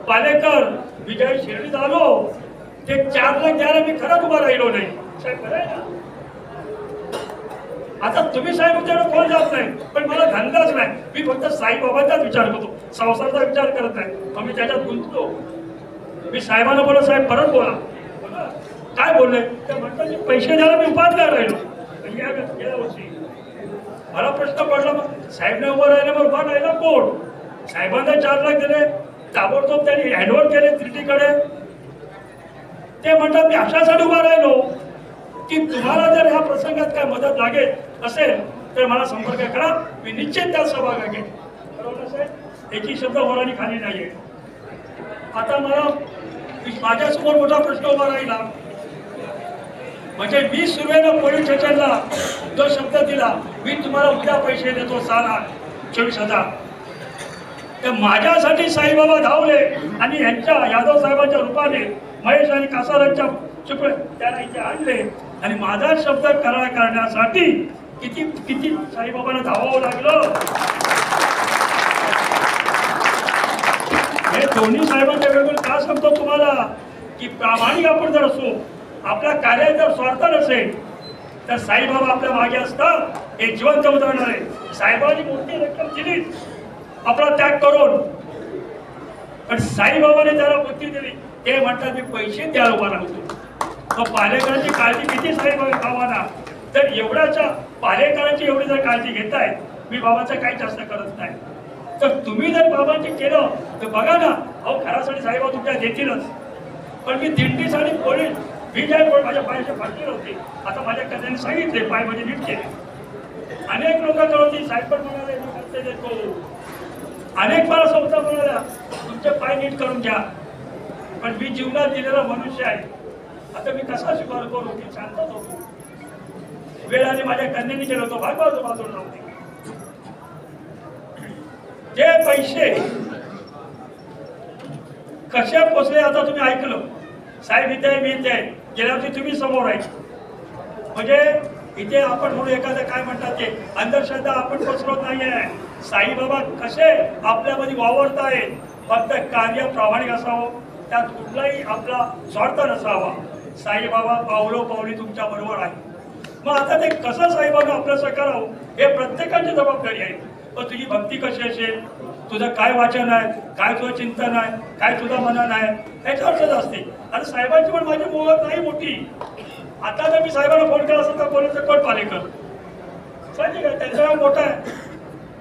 पालेकर विजय शिर्डीत आलो, ते 4 लाख द्यायला मी खरंच उभा राहिलो नाही. साहेब खरं आहे ना. आता तुम्ही साहेब विचार कोण जात नाही, पण मला धंदाच नाही. मी फक्त साईबाबांचाच विचार करतो, संसाराचा विचार करत नाही. मग मी त्याच्यात गुंततो. मी साहेबांना बोला, साहेब परत बोला. काय बोलले ते म्हणतात की पैसे द्यायला मी उपास काय राहिलो. गेल्या वर्षी मला प्रश्न पडला, मग साहेबने उभं राहिले, मग उभा राहिला कोण. साहेबांना 4 लाख दिले, ताबडतोब त्यांनी हँडओव्हर केले त्रिटीकडे. ते म्हणतात मी अशासाठी उभा राहिलो की तुम्हाला जर ह्या प्रसंगात काय मदत लागेल असेल तर मला संपर्क करा, मी निश्चित त्यात सहभाग घेईन. बरोबर साहेब, एकही शब्द वर आणि खाली नाहीये. आता मला माझ्यासमोर मोठा प्रश्न उभा राहिला, म्हणजे मी सुरुवातीला पोलीस स्टेशनला जो शब्द दिला, मी तुम्हाला उद्या पैसे देतो 6,24,000, तर माझ्यासाठी साईबाबा धावले आणि यांच्या यादव साहेबांच्या रूपाने महेश आणि कासारांच्या चिपळे त्यांना इथे आणले आणि माझा शब्द करार करण्यासाठी किती साईबाबांना धावावं लागलं. हे दोन्ही साहेबांच्या वेगवेगळं का सांगतो तुम्हाला की प्रामाणिक आपण जर असो, आपल्या कार्यात जर स्वार्थ नसेल, तर साईबाबा आपल्या मागे असतात. हे जिवंत उदाहरण आहे. साहेबांनी मोठी रक्कम दिली आपला त्याग करून, पण साईबाबाने त्याला बुद्धी दिली. ते म्हणतात मी पैसे द्यायला उभा राहतो. मग पालेकरांची काळजी किती साईबाबा गावाला, तर एवढ्याच्या पालेकरांची एवढी जर काळजी घेताय, मी बाबाचं काही जास्त करत नाही. तर तुम्ही जर बाबांची केलं तर बघा ना, अहो घरासाठी साईबाबा तुमच्या देतीलच. पण मी दिंडीसाठी पोलीस मी काय माझ्या पायाचे फाटले होते. आता माझ्या कन्याने सांगितले पाय म्हणजे नीट केले. अनेक लोक होती साहेब पण म्हणाले मी करते देतो. अनेक मला संस्था म्हणाल्या तुमचे पाय नीट करून घ्या. पण मी जीवनात दिलेला मनुष्य आहे. आता मी कसा स्वीकार करू की शांतच होतो. वेळाने माझ्या कन्याने केलं होतं भागवतो बाजूला नव्हते. जे पैसे कशा पोचले आता तुम्ही ऐकलं. साहेब इथे मी इथे गेल्या वर्षी तुम्ही समोर आहे. म्हणजे इथे आपण म्हणून एखादं काय म्हणतात ते अंधश्रद्धा आपण पसरवत नाहीये. साईबाबा कसे आपल्यामध्ये वावरतायत, फक्त कार्य प्रामाणिक असावं, त्यात कुठलाही आपला स्वार्थ नसावा. साईबाबा पावलोपावली तुमच्या बरोबर आहे. मग आता ते कसं साईबाबा आपल्याला करावं हे प्रत्येकाची जबाबदारी आहे. पण तुझी भक्ती कशी असेल, तुझं काय वाचन आहे, काय तुझं चिंतन आहे, काय तुझं मनन आहे, याच्यावरच असते. आणि साहेबांची पण माझी मोहक नाही मोठी. आता जर मी साहेबांना फोन केला असता तर बोलायचं कोण पालेकर साहजिक आहे, त्यांचा मोठा आहे.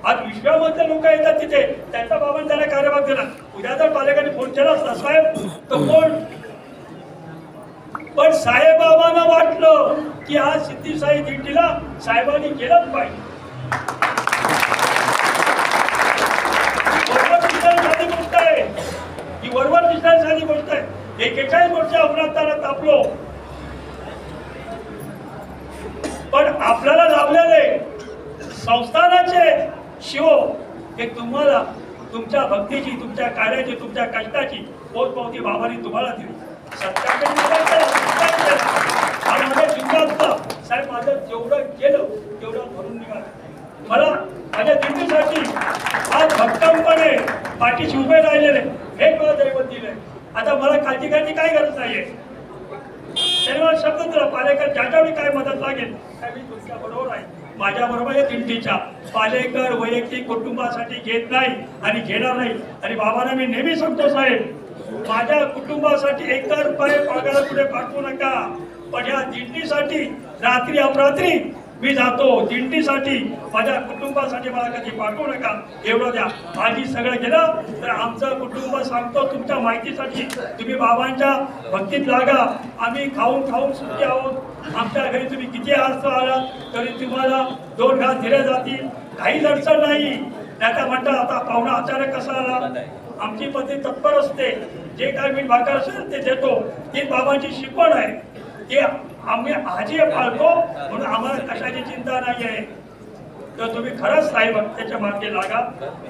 आज विश्वामधले लोक येतात तिथे, त्यांचा बाबांनी त्याला कार्यभाग दिला. उद्या जर पालेकरांनी फोन केला असता साहेब तर कोण, पण साहेबाबांना वाटलं की आज सिद्धी साई दिंडीला साहेबांनी केलंच पाहिजे. साधी गोष्ट आहे ही, वरवर दिसणारी साधी गोष्ट आहे. 41 वर्ष अवरात्राला तापलो, पण आपल्याला लाभलेले संस्थानाचे शिव हे तुम्हाला तुमच्या भक्तीची, तुमच्या कार्याची, तुमच्या कष्टाची पोचपावती बाबांनी तुम्हाला दिली. आणि माझ्या जीवनात साहेब माझं जेवढं केलं तेवढं भरून निघालं. मला माझ्या दिंडीसाठी आज भक्कमपणे पाठीशी उभे राहिलेले हे मला दैवत दिलंय. आता मला काळजी करायची काय गरज नाहीये. त्याने मला शब्द दिला, पालेकर ज्याच्यावेळी काय मदत लागेल काय मी तुमच्या बरोबर आहे. माझ्या बरोबर या दिंडीच्या पालेकर वैयक्तिक कुटुंबासाठी घेत नाही आणि घेणार नाही. आणि बाबांना मी नेहमी सांगतो साहेब, माझ्या कुटुंबासाठी 1 रुपये पगार पुढे पाठवू नका, पण या दिंडीसाठी रात्री अपरात्री मी जातो. दिंडीसाठी माझ्या कुटुंबासाठी मला कधी पाठवू नका, एवढं द्या. आधी सगळं गेलं तर आमचं कुटुंब सांगतो तुमच्या माहितीसाठी, तुम्ही बाबांच्या भक्तीत लागा. आम्ही खाऊन खाऊन सुखी आहोत. आमच्या घरी तुम्ही किती अर्थ आला तरी तुम्हाला 2 घास दिले जातील, काहीच अडचण नाही. त्याचा म्हणतात आता पाहुणा अचानक कसा आला. आमची पद्धत तत्पर असते, जे काय मी भाकर असेल ते देतो. ती बाबांची शिकवण आहे, ते आम्ही आजी पाळतो, म्हणून आम्हाला कशाची चिंता नाही आहे. तर तुम्ही खरंच साहेब त्याच्या मार्गे लागा.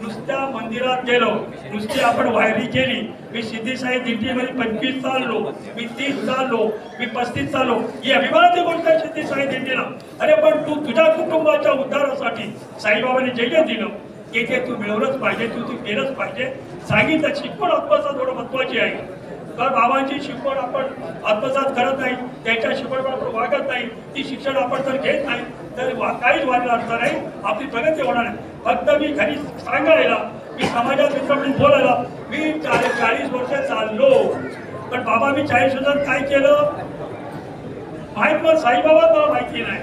नुसत्या मंदिरात गेलो, नुसती आपण वायरी केली. मी सिद्धी साई दिंडीमध्ये 25 चाललो, मी 30 चाललो, मी 35 चाललो, ही अभिमानाची गोष्ट आहे सिद्धी साई दिंडीला. अरे पण तू तुझ्या कुटुंबाच्या उद्धारासाठी साईबाबांनी जे जे दिलं ते तू मिळवलंच पाहिजे, तू केलंच पाहिजे. सांगितलं शिकवण आत्मसात थोडं महत्वाची आहे. तर बाबांची शिकवण आपण आत्मसात करत नाही, त्यांच्या शिकवण आपण वागत नाही, ती शिक्षण आपण जर घेत नाही तर काहीच व्हायला अडचण नाही, आपली प्रगती होणार नाही. फक्त मी घरी सांगायला, मी समाजात मित्रांनी बोलायला, मी 40 वर्ष चाललो, पण बाबा मी 40 वर्षात काय केलं माहीत मग साईबाबा मला माहिती नाही.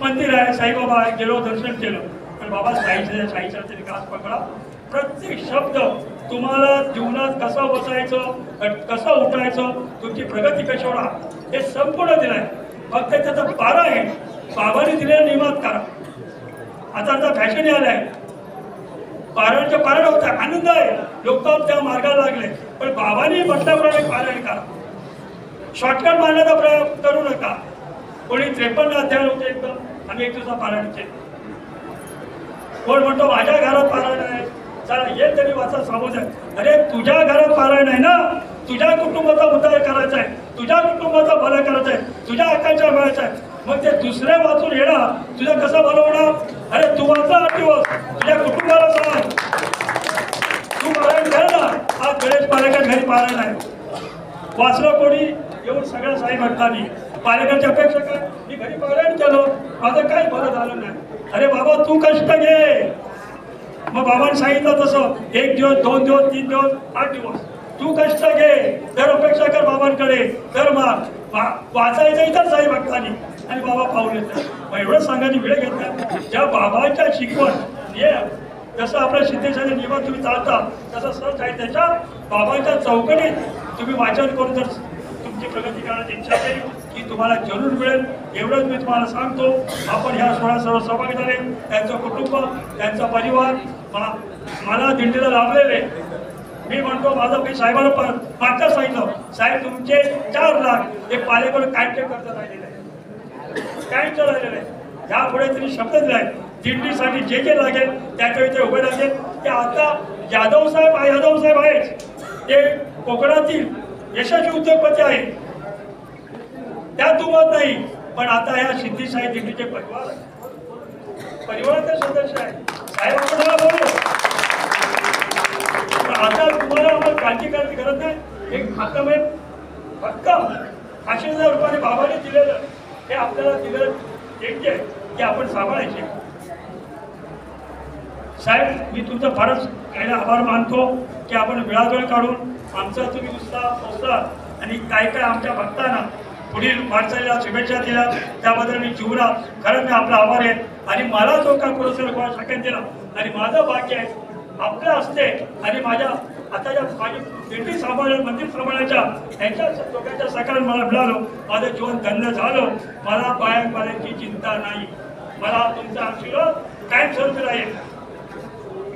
मंदिर आहे, साईबाबा आहे, गेलो दर्शन केलं, पण बाबा साईच्या विकास पकडा. प्रत्येक शब्द तुम्हाला जीवनात कसं बसायचं, कसं उठायचं, तुमची प्रगती कशी होणार हे संपूर्ण दिलंय. फक्त त्याचा पारा आहे, बाबांनी दिलेल्या नियमात करा. आता फॅशन आलाय, पारायणच्या पारायण होत आहे, आनंद आहे, लोक त्या मार्गाला लागले, पण बाबांनी म्हटल्याप्रमाणे पारायण करा. शॉर्टकट मारण्याचा प्रयोग करू नका. कोणी 53 अध्याय होते एकदम, आम्ही 1 दिवसा पारायण केले. कोण म्हणतो माझ्या घरात पारायण आहे, चला हे तरी वाचा समज आहे. अरे तुझ्या घरात पारायण आहे ना, तुझ्या कुटुंबाचा उद्धार करायचा आहे, तुझ्या कुटुंबाचा भला करायचा आहे, तुझ्या आकांक्षा मिळायचा आहे. मग ते दुसरे वाचून येणार तुझं कसं भलं होणार. अरे तू वाचा 8 दिवस, तुझ्या कुटुंबाला सांग, तू पारायण कर ना. आज गणेश पालेकर घरी पारायण आहे, वाचलं कोणी येऊन सगळ्या साई भक्तांनी. पालेकरची अपेक्षा काय, मी घरी पारायण केलं, माझं काही भलं झालं नाही. अरे बाबा तू कष्ट घे. मग बाबांनी सांगितलं तसं 1 दिवस, 2 दिवस, 3 दिवस, 8 दिवस तू कष्ट घे, तर अपेक्षा कर बाबांकडे, तर मग वाचायचं इतर साई भक्तांनी आणि बाबा पाहून येतात. मग एवढं सांगायची वेळ घेतला. ज्या बाबांच्या शिकवण हे जसं आपल्या सिद्धेशाच्या नियमात तुम्ही चालता तसं सहज आहे, त्याच्या बाबांच्या चौकटीत तुम्ही वाचन करून जर तुमची प्रगती करण्याची इच्छा केली की तुम्हाला जरूर मिळेल. एवढंच मी तुम्हाला सांगतो. आपण ह्या सोहळ्यात सर्व सहभागी झाले, त्यांचं कुटुंब, त्यांचा परिवार, मला दिंडीला लाभलेले. मी म्हणतो माझं काही साहेबांना मागच्या सांगितलं, साहेब तुमचे 4 लाख हे पालेकडे कायचे कर्ज राहिलेलं आहे, कायचं राहिलेलं आहे. ह्यापुढे त्यांनी शब्द दिलाय, दिंडीसाठी जे जे लागेल त्याच्या इथे उभे लागेल. ते आता यादव साहेब आहेत, ते कोकणातील यशस्वी उद्योगपती आहेत, त्या दुमत नाही. पण आता या सिद्धीसाई दिंडीचे परिवाराचे सदस्य आहे. साहेब आपल्याला बोललो, पण आता तुम्हाला आम्हाला काळजी करायची गरज नाही. एक खातं फक्त 500,000 रुपये बाबाने दिलेलं हे आपल्याला दिलं एक आहे की आपण सांभाळायचे. साहेब मी तुमचा फारच पहिला आभार मानतो की आपण वेळावेळ काढून आमचा तुम्ही उत्साह प्रोत्साह आणि काय काय आमच्या भक्तांना पुढील वाटचालीला शुभेच्छा दिल्या त्याबद्दल मी जीवनात खरंच मी आपला आभार आहे. आणि मला जो का पुरस्कार शाखेत दिला आणि माझं भाग्य आहे आपल्या हस्ते आणि माझ्या आता ज्या माझी दिंडी सांभाळल्या मंदिर सांभाळण्याच्या यांच्या लोकांच्या सकाळ मला मिळालो. माझं जीवन धन्य झालं. मला बाहेर पडायची चिंता नाही. मला तुमचा आशीर्वाद कायमस्वरूपी राहील.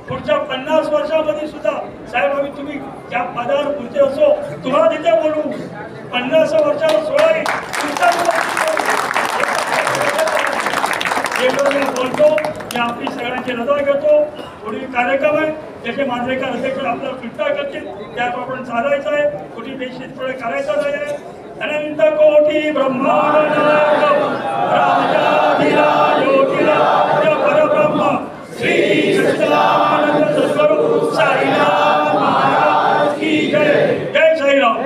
पुढच्या 50 वर्षामध्ये सुद्धा साहेब आम्ही तुम्ही ज्या पदावर पुढचे असो तुम्हाला तिथे बोलू. 50 वर्षावर 16 बोलतो मी आपली सगळ्यांची रजा घेतो. पुढील कार्यक्रम आहे जसे मांजरेकर अध्यक्ष आपल्याला सुट्टा करतील त्याप्रमाणे चालायचं आहे. कुठे बेशिस्तपणे करायचं नाही आहे. अनंत कोटी ब्रह्मांड परब्रह्म श्री सच्चिदानंद सद्गुरु साईनाथ महाराज की जय. जय साईराम.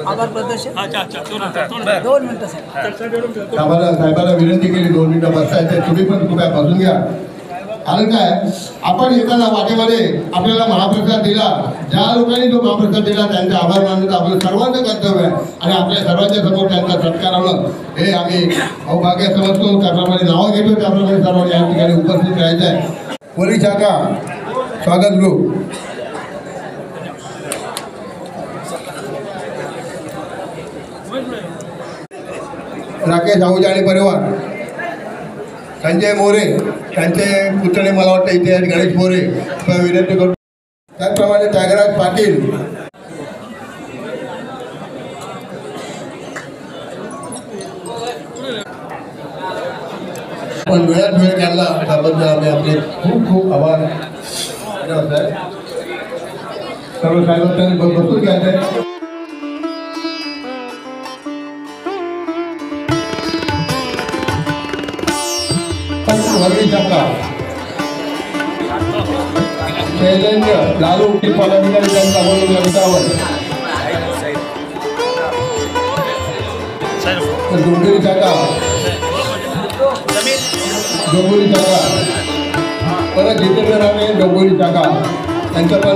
आभार प्रदर्शन दोन मिनिटं साहेबाला विनंती केली 2 मिनिटं बसायचे. तुम्ही पण कृपया बसून घ्या. कारण काय आपण येताना वाटेमध्ये आपल्याला महाप्रसाद दिला. ज्या लोकांनी जो महाप्रसाद दिला त्यांचे आभार मानणं आपलं सर्वांचं कर्तव्य आहे आणि आपल्या सर्वांच्या समोर त्यांचा सत्कार होणं हे आम्ही अवभाग्य समजतो. त्याप्रमाणे नावं घेतो त्याप्रमाणे सर्वांनी या ठिकाणी उपस्थित राहायचं आहे. पोलीस शाखा स्वागत ग्रुप राकेश आहुजा आणि परिवार, संजय मोरे त्यांचे पुतणे मला वाटतं इथे आहेत. गणेश मोरे विनंती करतो. त्याचप्रमाणे त्यागराज पाटील पण वेळात वेळ काढला त्याबद्दल आम्ही आपले खूप खूप आभार. सर्व साहेबांनी बसून घ्यायचं. शैलेंद्र लालू पदाधिकारी त्यांचा बोलून डोंबिवली शाखा परत जितेंद्र राणे डोंबिवली शाखा त्यांचं पण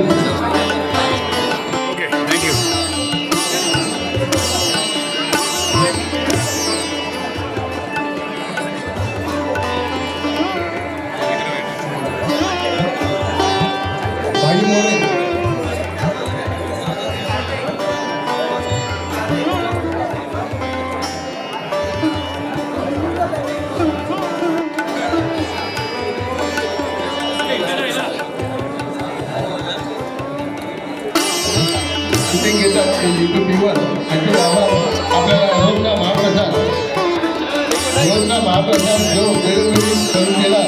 आपल्याला महाप्रसाद जो वेळोवेळी करून दिला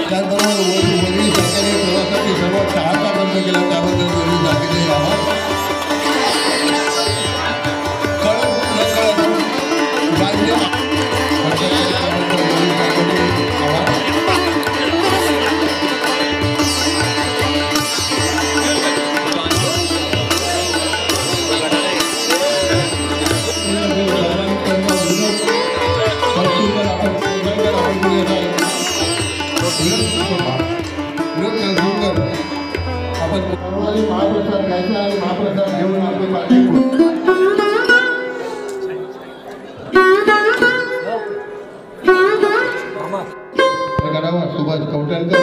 त्याचबरोबर वडील सरकारी प्रवासाची सर्व चाहता बंद केला त्याबद्दल वडील जातीने आभार. महाप्रसाद घ्यायचा आणि महाप्रसाद घेऊन आपली पाठी करावा. सुभाष कवटणकर